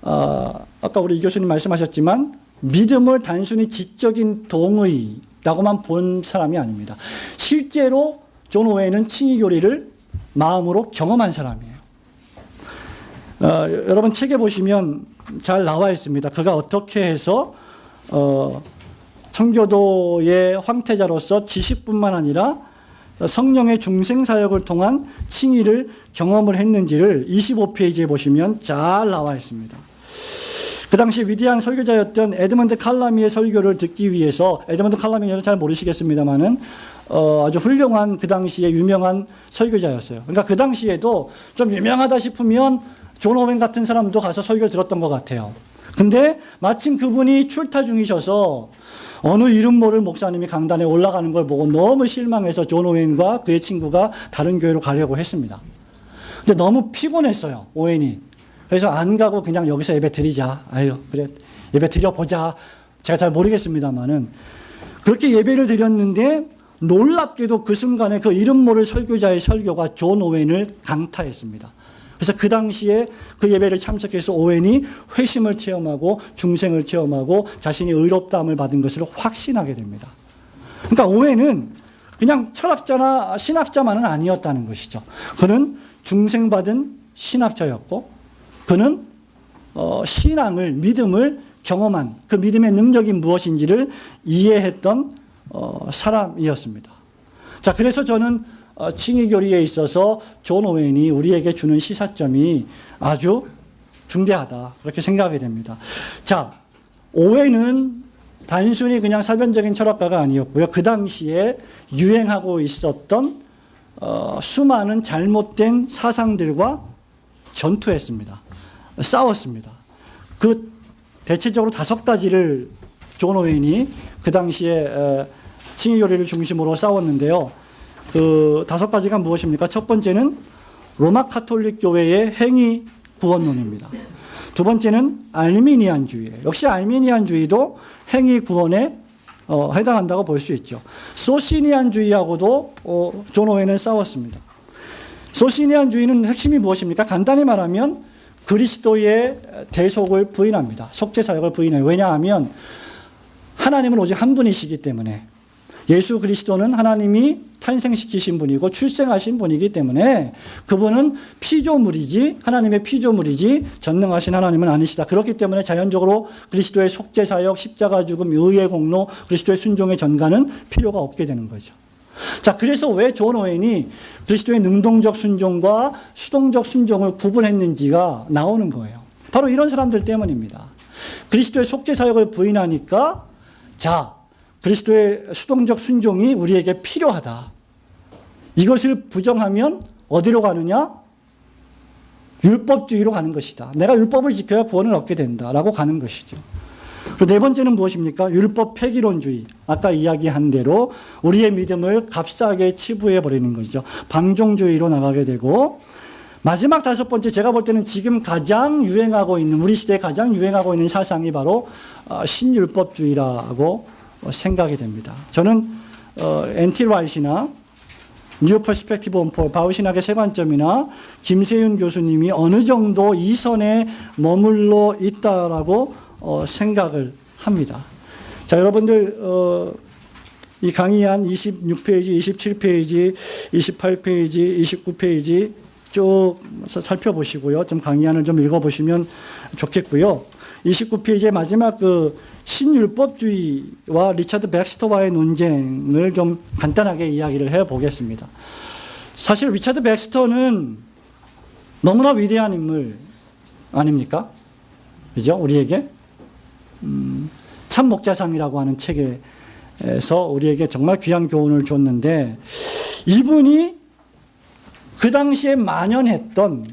Speaker 2: 아까 우리 이 교수님 말씀하셨지만 믿음을 단순히 지적인 동의라고만 본 사람이 아닙니다. 실제로 존 오웬은 칭의 교리를 마음으로 경험한 사람이에요. 여러분 책에 보시면 잘 나와 있습니다. 그가 어떻게 해서 청교도의 황태자로서 지식뿐만 아니라 성령의 중생사역을 통한 칭의를 경험을 했는지를 25페이지에 보시면 잘 나와 있습니다. 그 당시 위대한 설교자였던 에드먼드 칼라미의 설교를 듣기 위해서, 에드먼드 칼라미는 잘 모르시겠습니다만은 아주 훌륭한 그 당시에 유명한 설교자였어요. 그러니까 그 당시에도 좀 유명하다 싶으면 존 오웬 같은 사람도 가서 설교 들었던 것 같아요. 근데 마침 그분이 출타 중이셔서 어느 이름 모를 목사님이 강단에 올라가는 걸 보고 너무 실망해서 존 오웬과 그의 친구가 다른 교회로 가려고 했습니다. 근데 너무 피곤했어요, 오웬이. 그래서 안 가고 그냥 여기서 예배 드리자. 아유, 그래, 예배 드려보자. 제가 잘 모르겠습니다만은 그렇게 예배를 드렸는데 놀랍게도 그 순간에 그 이름 모를 설교자의 설교가 존 오웬을 강타했습니다. 그래서 그 당시에 그 예배를 참석해서 오웬이 회심을 체험하고 중생을 체험하고 자신이 의롭다함을 받은 것을 확신하게 됩니다. 그러니까 오웬은 그냥 철학자나 신학자만은 아니었다는 것이죠. 그는 중생받은 신학자였고 그는 신앙을, 믿음을 경험한 그 믿음의 능력이 무엇인지를 이해했던 사람이었습니다. 자, 그래서 저는 칭의교리에 있어서 존 오웬이 우리에게 주는 시사점이 아주 중대하다, 그렇게 생각하게 됩니다. 자, 오웬은 단순히 그냥 사변적인 철학가가 아니었고요. 그 당시에 유행하고 있었던 수많은 잘못된 사상들과 전투했습니다. 싸웠습니다. 그 대체적으로 5가지를 존 오웬이 그 당시에 칭의교리를 중심으로 싸웠는데요. 그 5가지가 무엇입니까? 첫 번째는 로마 카톨릭 교회의 행위 구원론입니다. 두 번째는 알미니안주의예요. 역시 알미니안주의도 행위 구원에 해당한다고 볼 수 있죠. 소시니안주의하고도 존 오웬은 싸웠습니다. 소시니안주의는 핵심이 무엇입니까? 간단히 말하면 그리스도의 대속을 부인합니다. 속죄사역을 부인해요. 왜냐하면 하나님은 오직 한 분이시기 때문에, 예수 그리스도는 하나님이 탄생시키신 분이고 출생하신 분이기 때문에 그분은 피조물이지, 하나님의 피조물이지 전능하신 하나님은 아니시다. 그렇기 때문에 자연적으로 그리스도의 속죄사역, 십자가 죽음, 의의 공로, 그리스도의 순종의 전가는 필요가 없게 되는 거죠. 자, 그래서 왜 존 오웬이 그리스도의 능동적 순종과 수동적 순종을 구분했는지가 나오는 거예요. 바로 이런 사람들 때문입니다. 그리스도의 속죄사역을 부인하니까, 자, 그리스도의 수동적 순종이 우리에게 필요하다. 이것을 부정하면 어디로 가느냐? 율법주의로 가는 것이다. 내가 율법을 지켜야 구원을 얻게 된다라고 가는 것이죠. 그리고 네 번째는 무엇입니까? 율법 폐기론주의. 아까 이야기한 대로 우리의 믿음을 값싸게 치부해버리는 것이죠. 방종주의로 나가게 되고, 마지막 5번째, 제가 볼 때는 지금 가장 유행하고 있는, 우리 시대에 가장 유행하고 있는 사상이 바로 신율법주의라고 생각이 됩니다. 저는 N.T. 라이트나 뉴 퍼스펙티브 온 폴, 바울신학의 세관점이나 김세윤 교수님이 어느 정도 이 선에 머물러 있다라고 생각을 합니다. 자, 여러분들 이 강의한 26페이지, 27페이지, 28페이지, 29페이지 쭉 살펴보시고요. 좀 강의안을 좀 읽어보시면 좋겠고요. 29페이지의 마지막 그 신율법주의와 리차드 백스터와의 논쟁을 좀 간단하게 이야기를 해보겠습니다. 사실 리차드 백스터는 너무나 위대한 인물 아닙니까? 그죠? 우리에게 참목자상이라고 하는 책에서 우리에게 정말 귀한 교훈을 줬는데, 이분이 그 당시에 만연했던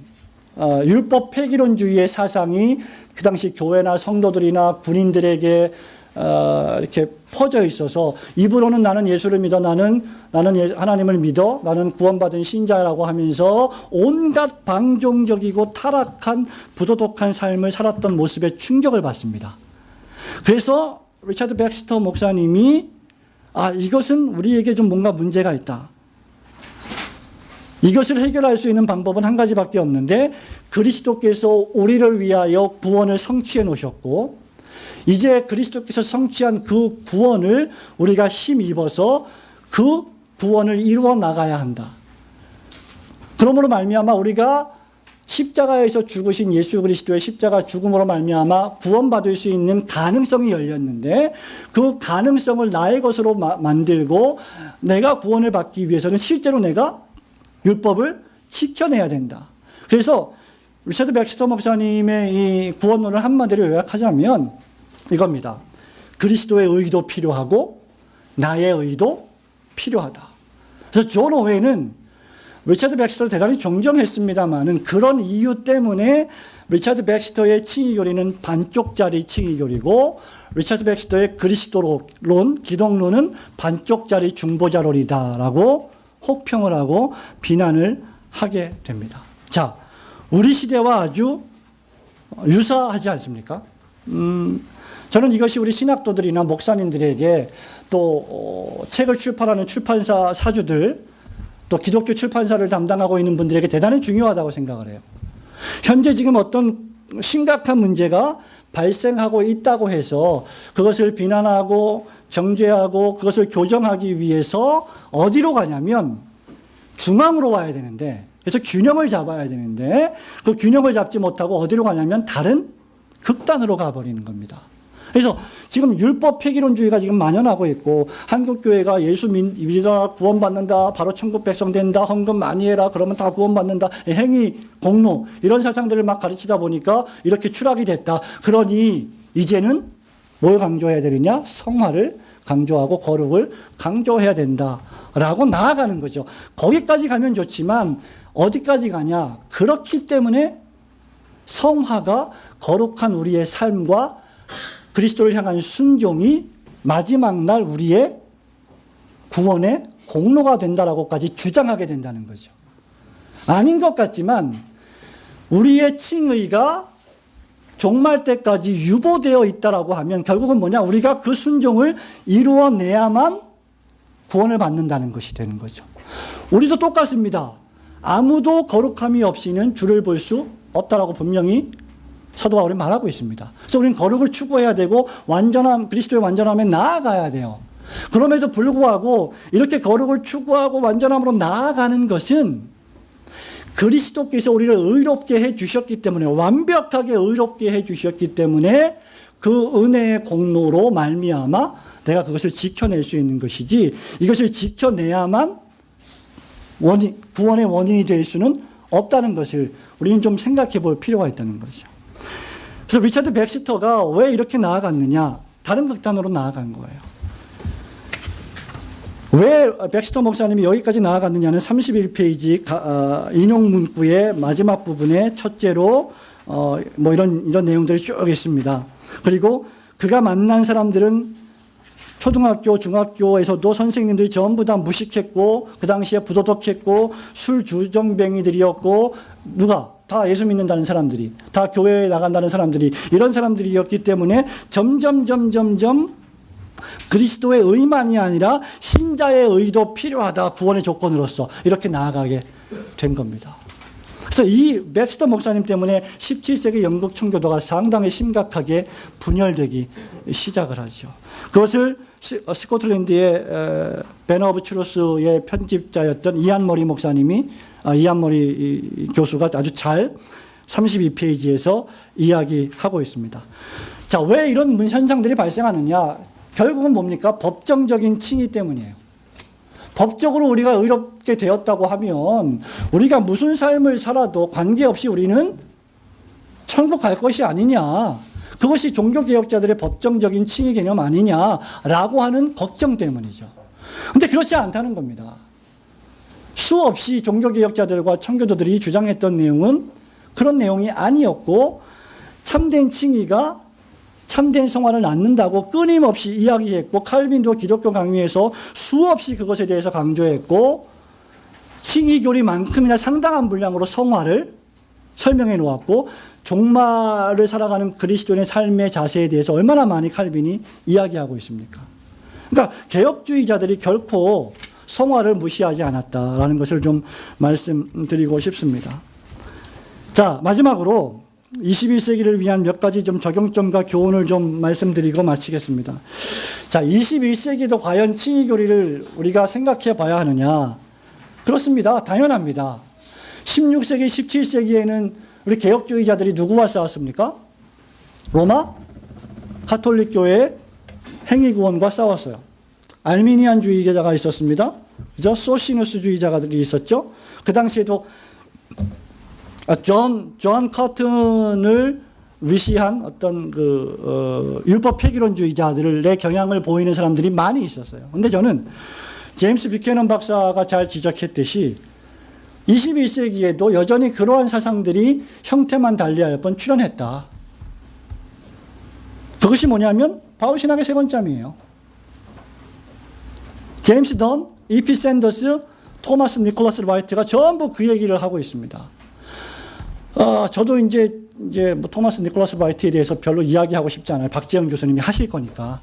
Speaker 2: 율법 폐기론주의의 사상이 그 당시 교회나 성도들이나 군인들에게 이렇게 퍼져 있어서, 입으로는 나는 예수를 믿어, 나는 하나님을 믿어, 나는 구원받은 신자라고 하면서 온갖 방종적이고 타락한 부도덕한 삶을 살았던 모습에 충격을 받습니다. 그래서 리차드 백스터 목사님이 이것은 우리에게 좀 뭔가 문제가 있다. 이것을 해결할 수 있는 방법은 한 가지밖에 없는데, 그리스도께서 우리를 위하여 구원을 성취해 놓으셨고, 이제 그리스도께서 성취한 그 구원을 우리가 힘입어서 그 구원을 이루어 나가야 한다. 그러므로 말미암아 우리가 십자가에서 죽으신 예수 그리스도의 십자가 죽음으로 말미암아 구원받을 수 있는 가능성이 열렸는데, 그 가능성을 나의 것으로 만들고 내가 구원을 받기 위해서는 실제로 내가 율법을 지켜내야 된다. 그래서 리처드 백스터 목사님의 이 구원론을 한마디로 요약하자면 이겁니다. 그리스도의 의도 필요하고 나의 의도 필요하다. 그래서 존 오웬은 리처드 백스터를 대단히 존경했습니다만은 그런 이유 때문에 리처드 백스터의 칭의교리는 반쪽짜리 칭의교리고 리처드 백스터의 그리스도론, 기독론은 반쪽짜리 중보자론이다라고 혹평을 하고 비난을 하게 됩니다. 자, 우리 시대와 아주 유사하지 않습니까? 저는 이것이 우리 신학도들이나 목사님들에게 또 책을 출판하는 출판사 사주들, 또 기독교 출판사를 담당하고 있는 분들에게 대단히 중요하다고 생각을 해요. 현재 지금 어떤 심각한 문제가 발생하고 있다고 해서 그것을 비난하고 정죄하고 그것을 교정하기 위해서 어디로 가냐면 중앙으로 와야 되는데, 그래서 균형을 잡아야 되는데 그 균형을 잡지 못하고 어디로 가냐면 다른 극단으로 가버리는 겁니다. 그래서 지금 율법 폐기론주의가 지금 만연하고 있고 한국교회가 예수 믿어라 구원받는다, 바로 천국 백성 된다, 헌금 많이 해라 그러면 다 구원받는다, 행위 공로 이런 사상들을 막 가르치다 보니까 이렇게 추락이 됐다. 그러니 이제는 뭘 강조해야 되느냐? 성화를 강조하고 거룩을 강조해야 된다라고 나아가는 거죠. 거기까지 가면 좋지만 어디까지 가냐? 그렇기 때문에 성화가 거룩한 우리의 삶과 그리스도를 향한 순종이 마지막 날 우리의 구원의 공로가 된다라고까지 주장하게 된다는 거죠. 아닌 것 같지만 우리의 칭의가 종말 때까지 유보되어 있다라고 하면 결국은 뭐냐? 우리가 그 순종을 이루어내야만 구원을 받는다는 것이 되는 거죠. 우리도 똑같습니다. 아무도 거룩함이 없이는 주를 볼 수 없다라고 분명히 사도 바울이 말하고 있습니다. 그래서 우리는 거룩을 추구해야 되고 완전함, 그리스도의 완전함에 나아가야 돼요. 그럼에도 불구하고 이렇게 거룩을 추구하고 완전함으로 나아가는 것은 그리스도께서 우리를 의롭게 해주셨기 때문에, 완벽하게 의롭게 해주셨기 때문에 그 은혜의 공로로 말미암아 내가 그것을 지켜낼 수 있는 것이지, 이것을 지켜내야만 구원의 원인이 될 수는 없다는 것을 우리는 좀 생각해 볼 필요가 있다는 거죠. 그래서 리처드 백스터가 왜 이렇게 나아갔느냐? 다른 극단으로 나아간 거예요. 왜 백스터 목사님이 여기까지 나아갔느냐는 31페이지 인용 문구의 마지막 부분에 첫째로 뭐 이런 내용들이 쭉 있습니다. 그리고 그가 만난 사람들은 초등학교, 중학교에서도 선생님들이 전부 다 무식했고 그 당시에 부도덕했고 술 주정뱅이들이었고 누가? 다 예수 믿는다는 사람들이, 다 교회에 나간다는 사람들이, 이런 사람들이었기 때문에 점점 그리스도의 의만이 아니라 신자의 의도 필요하다, 구원의 조건으로서 이렇게 나아가게 된 겁니다. 그래서 이 백스터 목사님 때문에 17세기 영국 청교도가 상당히 심각하게 분열되기 시작을 하죠. 그것을 스코틀랜드의 배너 오브 트루스의 편집자였던 이안 머리 목사님이, 이안 머리 교수가 아주 잘 32페이지에서 이야기하고 있습니다. 자, 왜 이런 현상들이 발생하느냐? 결국은 뭡니까? 법정적인 칭의 때문이에요. 법적으로 우리가 의롭게 되었다고 하면 우리가 무슨 삶을 살아도 관계없이 우리는 천국 갈 것이 아니냐. 그것이 종교개혁자들의 법정적인 칭의 개념 아니냐라고 하는 걱정 때문이죠. 그런데 그렇지 않다는 겁니다. 수없이 종교개혁자들과 청교도들이 주장했던 내용은 그런 내용이 아니었고, 참된 칭의가 참된 성화를 낳는다고 끊임없이 이야기했고, 칼빈도 기독교 강의에서 수없이 그것에 대해서 강조했고, 칭의교리만큼이나 상당한 분량으로 성화를 설명해 놓았고, 종말을 살아가는 그리스도인의 삶의 자세에 대해서 얼마나 많이 칼빈이 이야기하고 있습니까? 그러니까 개혁주의자들이 결코 성화를 무시하지 않았다라는 것을 좀 말씀드리고 싶습니다. 자, 마지막으로 21세기를 위한 몇 가지 좀 적용점과 교훈을 좀 말씀드리고 마치겠습니다. 자, 21세기도 과연 칭의교리를 우리가 생각해 봐야 하느냐? 그렇습니다. 당연합니다. 16세기, 17세기에는 우리 개혁주의자들이 누구와 싸웠습니까? 로마 가톨릭 교회의 행위구원과 싸웠어요. 알미니안주의자가 있었습니다. 그죠? 소시누스주의자들이 있었죠. 그 당시에도 존 커튼을 위시한 어떤 율법 폐기론주의자들의 경향을 보이는 사람들이 많이 있었어요. 근데 저는 제임스 뷰캐넌 박사가 잘 지적했듯이 21세기에도 여전히 그러한 사상들이 형태만 달리할 뿐 출현했다. 그것이 뭐냐면 바울 신학의 세 번째이에요. 제임스 던, E.P. 샌더스, 토마스 니콜라스 라이트가 전부 그 얘기를 하고 있습니다. 저도 이제 뭐 토마스 니콜라스 라이트에 대해서 별로 이야기하고 싶지 않아요. 박재영 교수님이 하실 거니까.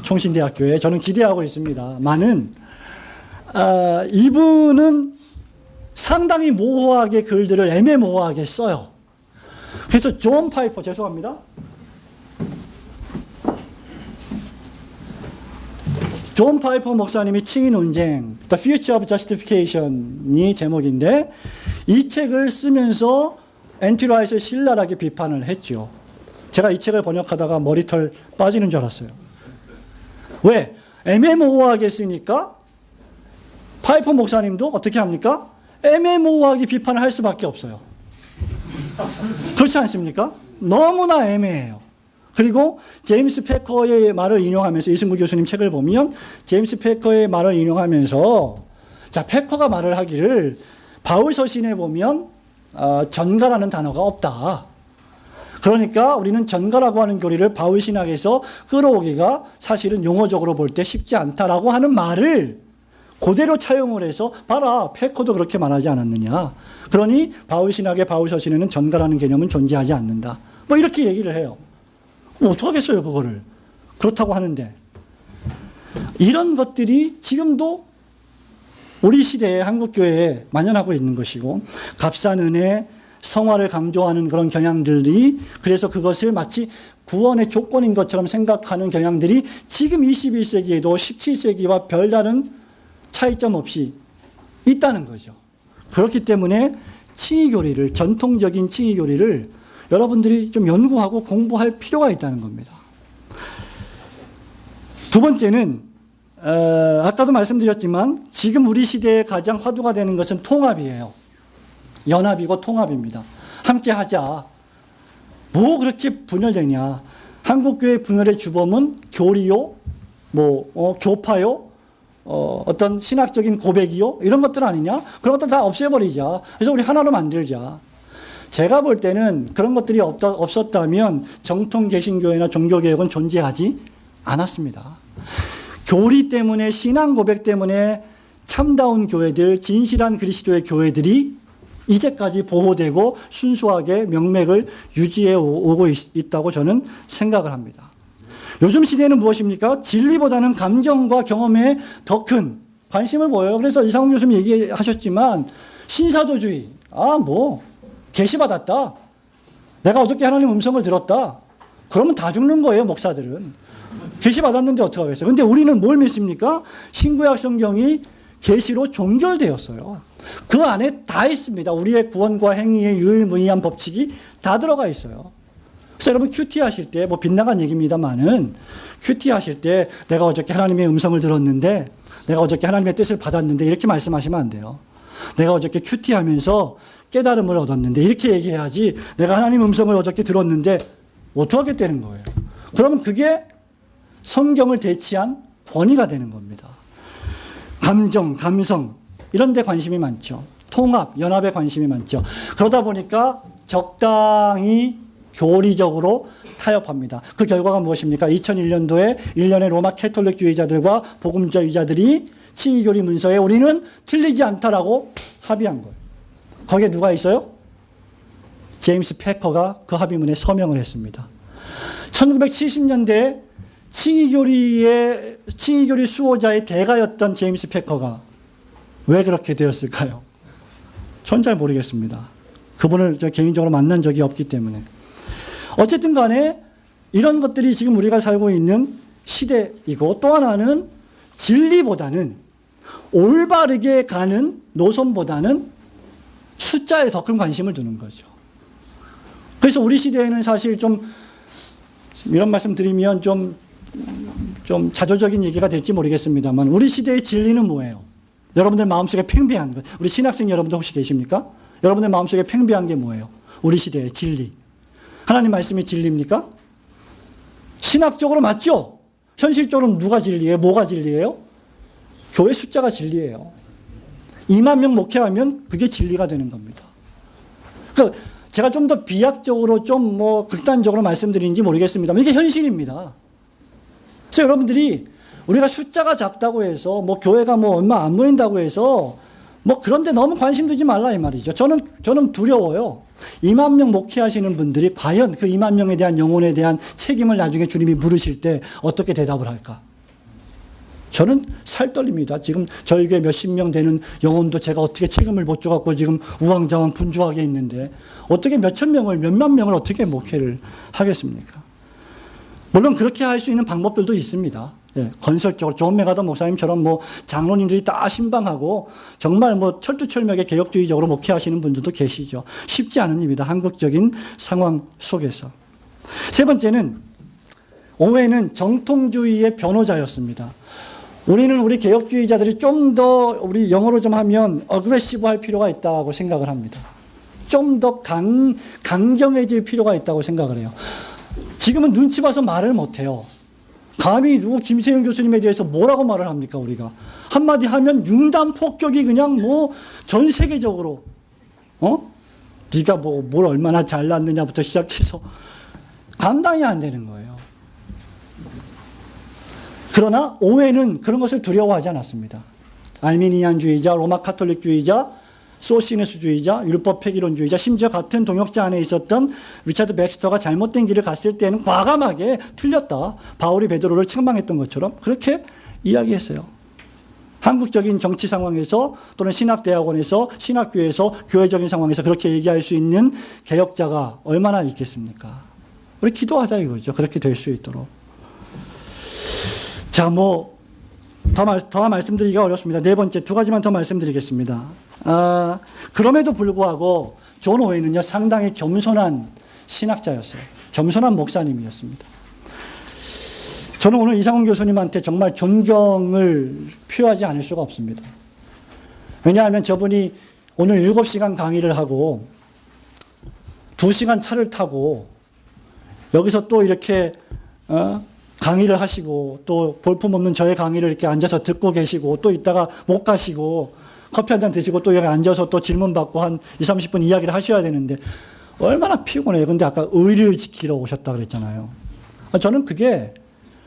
Speaker 2: 총신대학교에 저는 기대하고 있습니다만은 이분은 상당히 모호하게 글들을 애매모호하게 써요. 그래서 존 파이퍼, 죄송합니다. 존 파이퍼 목사님이 칭의 논쟁, The Future of Justification이 제목인데 이 책을 쓰면서 앤티라이트를 신랄하게 비판을 했죠. 제가 이 책을 번역하다가 머리털 빠지는 줄 알았어요. 왜? 애매모호하게 쓰니까 파이퍼 목사님도 어떻게 합니까? 애매모호하게 비판을 할 수밖에 없어요. 그렇지 않습니까? 너무나 애매해요. 그리고 제임스 패커의 말을 인용하면서 이승구 교수님 책을 보면 제임스 패커의 말을 인용하면서 자, 패커가 말을 하기를 바울 서신에 보면 전가라는 단어가 없다. 그러니까 우리는 전가라고 하는 교리를 바울 신학에서 끌어오기가 사실은 용어적으로 볼 때 쉽지 않다라고 하는 말을 그대로 차용을 해서 봐라, 패커도 그렇게 말하지 않았느냐. 그러니 바울 신학의 바울 서신에는 전가라는 개념은 존재하지 않는다. 뭐 이렇게 얘기를 해요. 어떡하겠어요, 그거를. 그렇다고 하는데. 이런 것들이 지금도 우리 시대의 한국교회에 만연하고 있는 것이고, 값싼 은혜, 성화를 강조하는 그런 경향들이, 그래서 그것을 마치 구원의 조건인 것처럼 생각하는 경향들이 지금 21세기에도 17세기와 별다른 차이점 없이 있다는 거죠. 그렇기 때문에 칭의교리를, 전통적인 칭의교리를 여러분들이 좀 연구하고 공부할 필요가 있다는 겁니다. 두 번째는 아까도 말씀드렸지만 지금 우리 시대에 가장 화두가 되는 것은 통합이에요. 연합이고 통합입니다. 함께 하자. 뭐 그렇게 분열되냐. 한국교회 분열의 주범은 교리요, 교파요, 어떤 신학적인 고백이요, 이런 것들 아니냐? 그런 것들 다 없애버리자. 그래서 우리 하나로 만들자. 제가 볼 때는 그런 것들이 없었다면 정통 개신교회나 종교개혁은 존재하지 않았습니다. 교리 때문에, 신앙 고백 때문에 참다운 교회들, 진실한 그리스도의 교회들이 이제까지 보호되고 순수하게 명맥을 유지해 오고 있다고 저는 생각을 합니다. 요즘 시대는 무엇입니까? 진리보다는 감정과 경험에 더 큰 관심을 보여요. 그래서 이상훈 교수님 얘기하셨지만 신사도주의, 계시받았다. 내가 어저께 하나님 음성을 들었다. 그러면 다 죽는 거예요, 목사들은. 계시받았는데 어떡하겠어요. 근데 우리는 뭘 믿습니까? 신구약 성경이 계시로 종결되었어요. 그 안에 다 있습니다. 우리의 구원과 행위의 유일무이한 법칙이 다 들어가 있어요. 그래서 여러분 큐티 하실 때, 빗나간 얘기입니다만은, 큐티 하실 때 내가 어저께 하나님의 음성을 들었는데, 내가 어저께 하나님의 뜻을 받았는데, 이렇게 말씀하시면 안 돼요. 내가 어저께 큐티 하면서 깨달음을 얻었는데, 이렇게 얘기해야지, 내가 하나님 음성을 어저께 들었는데, 어떻게 되는 거예요? 그러면 그게 성경을 대치한 권위가 되는 겁니다. 감정, 감성, 이런 데 관심이 많죠. 통합, 연합에 관심이 많죠. 그러다 보니까 적당히 교리적으로 타협합니다. 그 결과가 무엇입니까? 2001년도에 일련의 로마 캐톨릭주의자들과 복음주의자들이 칭의교리 문서에 우리는 틀리지 않다라고 합의한 거예요. 거기에 누가 있어요? 제임스 패커가 그 합의문에 서명을 했습니다. 1970년대에 칭의교리 수호자의 대가였던 제임스 패커가 왜 그렇게 되었을까요? 전 잘 모르겠습니다. 그분을 저 개인적으로 만난 적이 없기 때문에. 어쨌든 간에 이런 것들이 지금 우리가 살고 있는 시대이고, 또 하나는 진리보다는 올바르게 가는 노선보다는 숫자에 더 큰 관심을 두는 거죠. 그래서 우리 시대에는 사실 좀 이런 말씀 드리면 좀 자조적인 얘기가 될지 모르겠습니다만, 우리 시대의 진리는 뭐예요? 여러분들 마음속에 팽배한 것. 우리 신학생 여러분들 혹시 계십니까? 여러분의 마음속에 팽배한 게 뭐예요? 우리 시대의 진리. 하나님 말씀이 진리입니까? 신학적으로 맞죠? 현실적으로 누가 진리예요? 뭐가 진리예요? 교회 숫자가 진리예요. 2만 명 목회하면 그게 진리가 되는 겁니다. 그러니까 제가 좀 더 비약적으로 좀 극단적으로 말씀드리는지 모르겠습니다만 이게 현실입니다. 그래서 여러분들이 우리가 숫자가 작다고 해서 교회가 얼마 안 모인다고 해서 그런데 너무 관심 두지 말라 이 말이죠. 저는 두려워요. 2만 명 목회하시는 분들이 과연 그 2만 명에 대한 영혼에 대한 책임을 나중에 주님이 물으실 때 어떻게 대답을 할까? 저는 살떨립니다. 지금 저희 교회 몇십 명 되는 영혼도 제가 어떻게 책임을 못 져갖고 지금 우왕좌왕 분주하게 있는데 어떻게 몇천 명을, 몇만 명을 어떻게 목회를 하겠습니까? 물론 그렇게 할 수 있는 방법들도 있습니다. 예, 건설적으로 존 메가더 목사님처럼 장로님들이 다 신방하고 정말 철두철미하게 개혁주의적으로 목회하시는 분들도 계시죠. 쉽지 않은 일입니다. 한국적인 상황 속에서. 세 번째는 오웨는 정통주의의 변호자였습니다. 우리는 우리 개혁주의자들이 좀 더 우리 영어로 좀 하면 어그레시브 할 필요가 있다고 생각을 합니다. 좀 더 강경해질 필요가 있다고 생각을 해요. 지금은 눈치 봐서 말을 못해요. 감히 누구 김세윤 교수님에 대해서 뭐라고 말을 합니까 우리가. 한마디 하면 융단 폭격이 그냥 전 세계적으로 네가 뭘 얼마나 잘났느냐부터 시작해서 감당이 안 되는 거예요. 그러나 오웨는 그런 것을 두려워하지 않았습니다. 알미니안주의자, 로마 카톨릭주의자, 소시네스주의자, 율법 폐기론주의자, 심지어 같은 동역자 안에 있었던 리차드 백스터가 잘못된 길을 갔을 때는 과감하게 틀렸다. 바울이 베드로를 책망했던 것처럼 그렇게 이야기했어요. 한국적인 정치 상황에서 또는 신학대학원에서, 신학교에서, 교회적인 상황에서 그렇게 얘기할 수 있는 개혁자가 얼마나 있겠습니까? 우리 기도하자 이거죠. 그렇게 될 수 있도록. 자, 더 말씀드리기가 어렵습니다. 네 번째, 두 가지만 더 말씀드리겠습니다. 그럼에도 불구하고 존 오웨는요, 상당히 겸손한 신학자였어요. 겸손한 목사님이었습니다. 저는 오늘 이상훈 교수님한테 정말 존경을 표하지 않을 수가 없습니다. 왜냐하면 저분이 오늘 7시간 강의를 하고 2시간 차를 타고 여기서 또 이렇게 강의를 하시고 또 볼품없는 저의 강의를 이렇게 앉아서 듣고 계시고 또 이따가 못 가시고 커피 한잔 드시고 또 여기 앉아서 또 질문 받고 한 20, 30분 이야기를 하셔야 되는데 얼마나 피곤해요. 근데 아까 의리를 지키러 오셨다 그랬잖아요. 저는 그게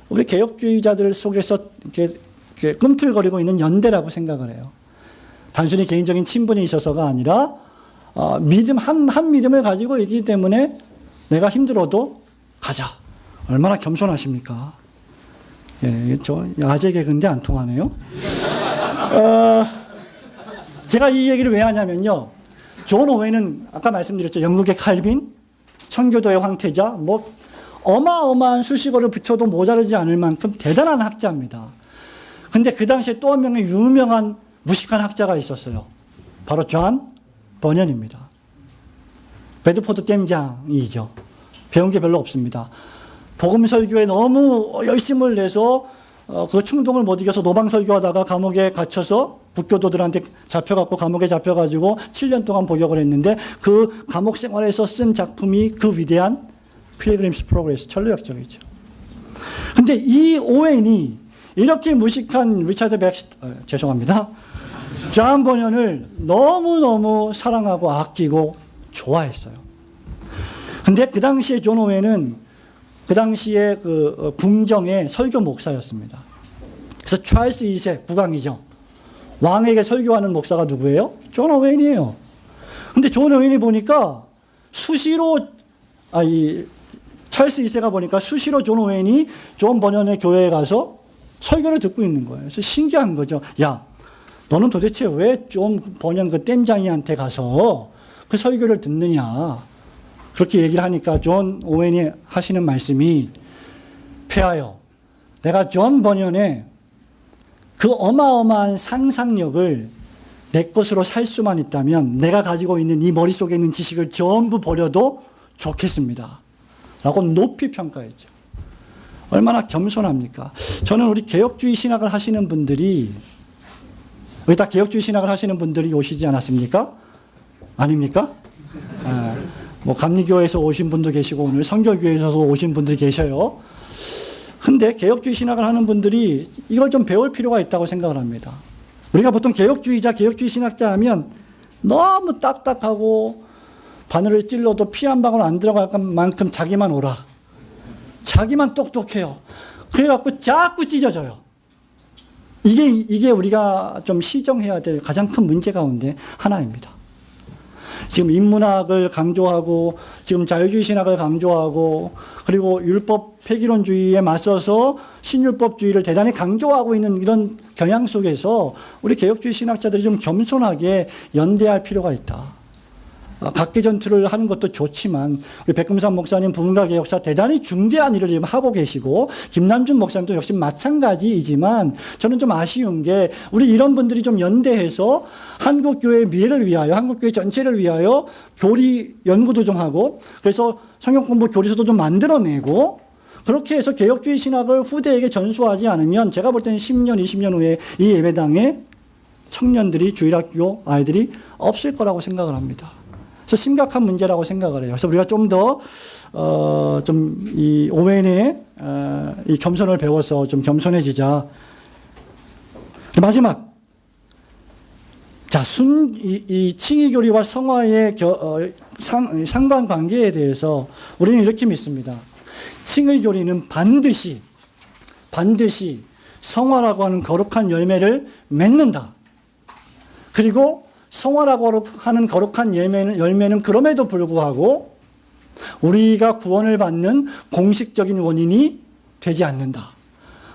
Speaker 2: 우리 개혁주의자들 속에서 이렇게 꿈틀거리고 있는 연대라고 생각을 해요. 단순히 개인적인 친분이 있어서가 아니라 한 믿음을 가지고 있기 때문에 내가 힘들어도 가자. 얼마나 겸손하십니까? 예, 저 아재 개그인데 안 통하네요. 제가 이 얘기를 왜 하냐면요. 존 오웨는 아까 말씀드렸죠. 영국의 칼빈, 청교도의 황태자, 어마어마한 수식어를 붙여도 모자르지 않을 만큼 대단한 학자입니다. 근데 그 당시에 또 한 명의 유명한 무식한 학자가 있었어요. 바로 존 버년입니다. 베드포드 댐장이죠. 배운 게 별로 없습니다. 복음 설교에 너무 열심을 내서 그 충동을 못 이겨서 노방 설교하다가 감옥에 갇혀서 국교도들한테 잡혀갖고 감옥에 잡혀가지고 7년 동안 복역을 했는데 그 감옥 생활에서 쓴 작품이 그 위대한 필그림스 프로그레스 천로역정이죠. 근데 이 오웬이 이렇게 무식한 리차드 죄송합니다. 존 버년을 너무너무 사랑하고 아끼고 좋아했어요. 근데 그 당시에 존 오웬은 그 당시에 그 궁정의 설교 목사였습니다. 그래서 찰스 2세 국왕이죠. 왕에게 설교하는 목사가 누구예요? 존 오웬이에요. 근데 존 오웬이 보니까 수시로 찰스 2세가 보니까 수시로 존 오웬이 존 버년의 교회에 가서 설교를 듣고 있는 거예요. 그래서 신기한 거죠. 야, 너는 도대체 왜 존 버년 그 땜장이한테 가서 그 설교를 듣느냐? 그렇게 얘기를 하니까 존 오웬이 하시는 말씀이 폐하여 내가 존 버년의 그 어마어마한 상상력을 내 것으로 살 수만 있다면 내가 가지고 있는 이 머릿속에 있는 지식을 전부 버려도 좋겠습니다. 라고 높이 평가했죠. 얼마나 겸손합니까? 저는 우리 개혁주의 신학을 하시는 분들이 여기 다 개혁주의 신학을 하시는 분들이 오시지 않았습니까? 아닙니까? 뭐 감리교에서 오신 분도 계시고 오늘 선교교회에서 오신 분들이 계셔요. 근데 개혁주의 신학을 하는 분들이 이걸 좀 배울 필요가 있다고 생각을 합니다. 우리가 보통 개혁주의자, 개혁주의 신학자 하면 너무 딱딱하고 바늘을 찔러도 피 한 방울 안 들어갈 만큼 자기만 옳아. 자기만 똑똑해요. 그래갖고 자꾸 찢어져요. 이게 우리가 좀 시정해야 될 가장 큰 문제 가운데 하나입니다. 지금 인문학을 강조하고 지금 자유주의 신학을 강조하고 그리고 율법 폐기론주의에 맞서서 신율법주의를 대단히 강조하고 있는 이런 경향 속에서 우리 개혁주의 신학자들이 좀 겸손하게 연대할 필요가 있다. 각계 전투를 하는 것도 좋지만 우리 백금산 목사님 부흥가 개혁사 대단히 중대한 일을 지금 하고 계시고 김남준 목사님도 역시 마찬가지이지만 저는 좀 아쉬운 게 우리 이런 분들이 좀 연대해서 한국교회의 미래를 위하여 한국교회 전체를 위하여 교리 연구도 좀 하고 그래서 성경공부 교리서도 좀 만들어내고 그렇게 해서 개혁주의 신학을 후대에게 전수하지 않으면 제가 볼 때는 10년 20년 후에 이 예배당에 청년들이 주일학교 아이들이 없을 거라고 생각을 합니다. 그래서 심각한 문제라고 생각을 해요. 그래서 우리가 좀 더, 이 오웬의, 이 겸손을 배워서 좀 겸손해지자. 마지막. 자, 이 칭의교리와 성화의 상관관계에 대해서 우리는 이렇게 믿습니다. 칭의교리는 반드시 성화라고 하는 거룩한 열매를 맺는다. 그리고 성화라고 하는 거룩한 열매는 그럼에도 불구하고 우리가 구원을 받는 공식적인 원인이 되지 않는다.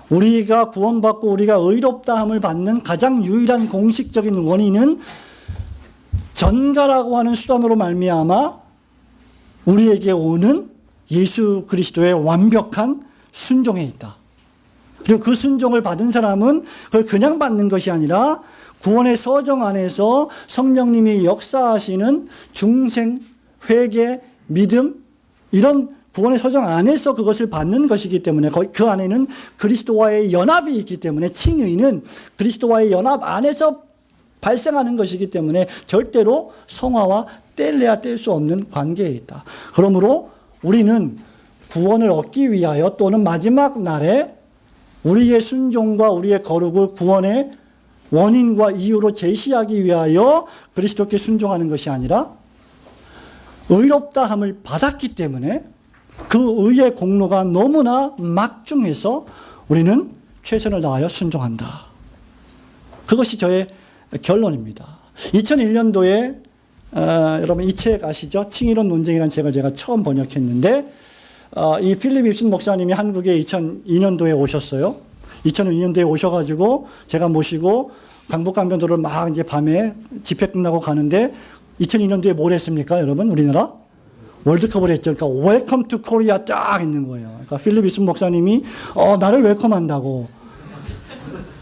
Speaker 2: 우리가 구원받고 우리가 의롭다함을 받는 가장 유일한 공식적인 원인은 전가라고 하는 수단으로 말미암아 우리에게 오는 예수 그리스도의 완벽한 순종에 있다. 그리고 그 순종을 받은 사람은 그걸 그냥 받는 것이 아니라 구원의 서정 안에서 성령님이 역사하시는 중생, 회개, 믿음 이런 구원의 서정 안에서 그것을 받는 것이기 때문에 그 안에는 그리스도와의 연합이 있기 때문에 칭의는 그리스도와의 연합 안에서 발생하는 것이기 때문에 절대로 성화와 뗄래야 뗄 수 없는 관계에 있다. 그러므로 우리는 구원을 얻기 위하여 또는 마지막 날에 우리의 순종과 우리의 거룩을 구원의 원인과 이유로 제시하기 위하여 그리스도께 순종하는 것이 아니라 의롭다함을 받았기 때문에 그 의의 공로가 너무나 막중해서 우리는 최선을 다하여 순종한다. 그것이 저의 결론입니다. 2001년도에 여러분 이 책 아시죠? 칭의론 논쟁이라는 책을 제가 처음 번역했는데 이 필립 입슨 목사님이 한국에 2002년도에 오셨어요. 2002년도에 오셔가지고 제가 모시고 강북강변도를 막 이제 밤에 집회 끝나고 가는데 2002년도에 뭘 했습니까, 여러분? 우리나라? 월드컵을 했죠. 그러니까 웰컴 투 코리아 딱 있는 거예요. 그러니까 필립 입슨 목사님이 나를 웰컴한다고.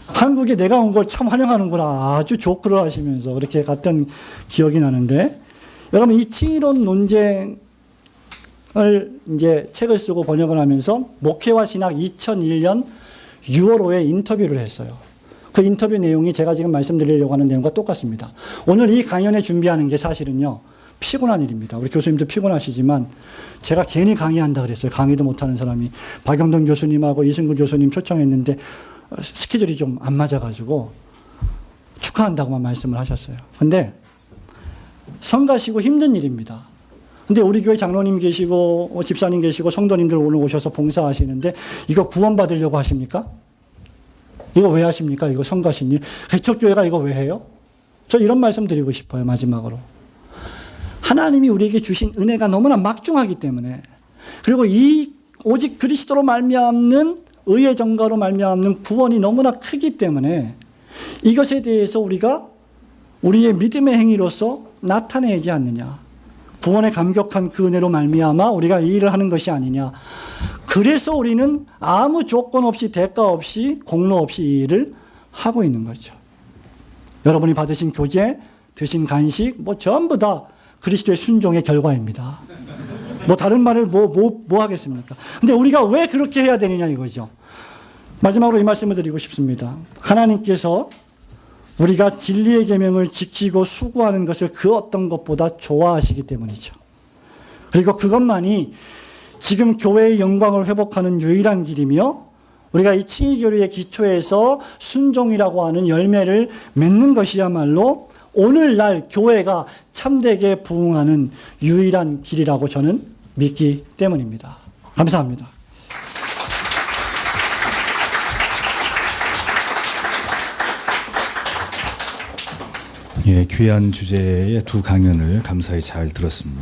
Speaker 2: 한국에 내가 온 걸 참 환영하는구나. 아주 조크를 하시면서 그렇게 갔던 기억이 나는데 여러분 이 칭의론 논쟁을 이제 책을 쓰고 번역을 하면서 목회와 신학 2001년 6월호에 인터뷰를 했어요. 그 인터뷰 내용이 제가 지금 말씀드리려고 하는 내용과 똑같습니다. 오늘 이 강연에 준비하는 게 사실은요, 피곤한 일입니다. 우리 교수님도 피곤하시지만 제가 괜히 강의한다 그랬어요. 강의도 못하는 사람이 박영동 교수님하고 이승구 교수님 초청했는데 스케줄이 좀 안 맞아가지고 축하한다고만 말씀을 하셨어요. 근데 성가시고 힘든 일입니다. 근데 우리 교회 장로님 계시고 집사님 계시고 성도님들 오늘 오셔서 봉사하시는데 이거 구원받으려고 하십니까? 이거 왜 하십니까? 이거 성가신 일. 개척교회가 이거 왜 해요? 저 이런 말씀 드리고 싶어요. 마지막으로. 하나님이 우리에게 주신 은혜가 너무나 막중하기 때문에 그리고 이 오직 그리스도로 말미암는 의의 정가로 말미암는 구원이 너무나 크기 때문에 이것에 대해서 우리가 우리의 믿음의 행위로서 나타내지 않느냐. 구원에 감격한 그 은혜로 말미암아 우리가 이 일을 하는 것이 아니냐. 그래서 우리는 아무 조건 없이 대가 없이 공로 없이 이 일을 하고 있는 거죠. 여러분이 받으신 교제, 드신 간식 뭐 전부 다 그리스도의 순종의 결과입니다. 뭐 다른 말을 뭐 하겠습니까? 근데 우리가 왜 그렇게 해야 되느냐 이거죠. 마지막으로 이 말씀을 드리고 싶습니다. 하나님께서 우리가 진리의 계명을 지키고 수고하는 것을 그 어떤 것보다 좋아하시기 때문이죠. 그리고 그것만이 지금 교회의 영광을 회복하는 유일한 길이며 우리가 이 칭의교리의 기초에서 순종이라고 하는 열매를 맺는 것이야말로 오늘날 교회가 참되게 부흥하는 유일한 길이라고 저는 믿기 때문입니다. 감사합니다.
Speaker 1: 예, 귀한 주제의 두 강연을 감사히 잘 들었습니다.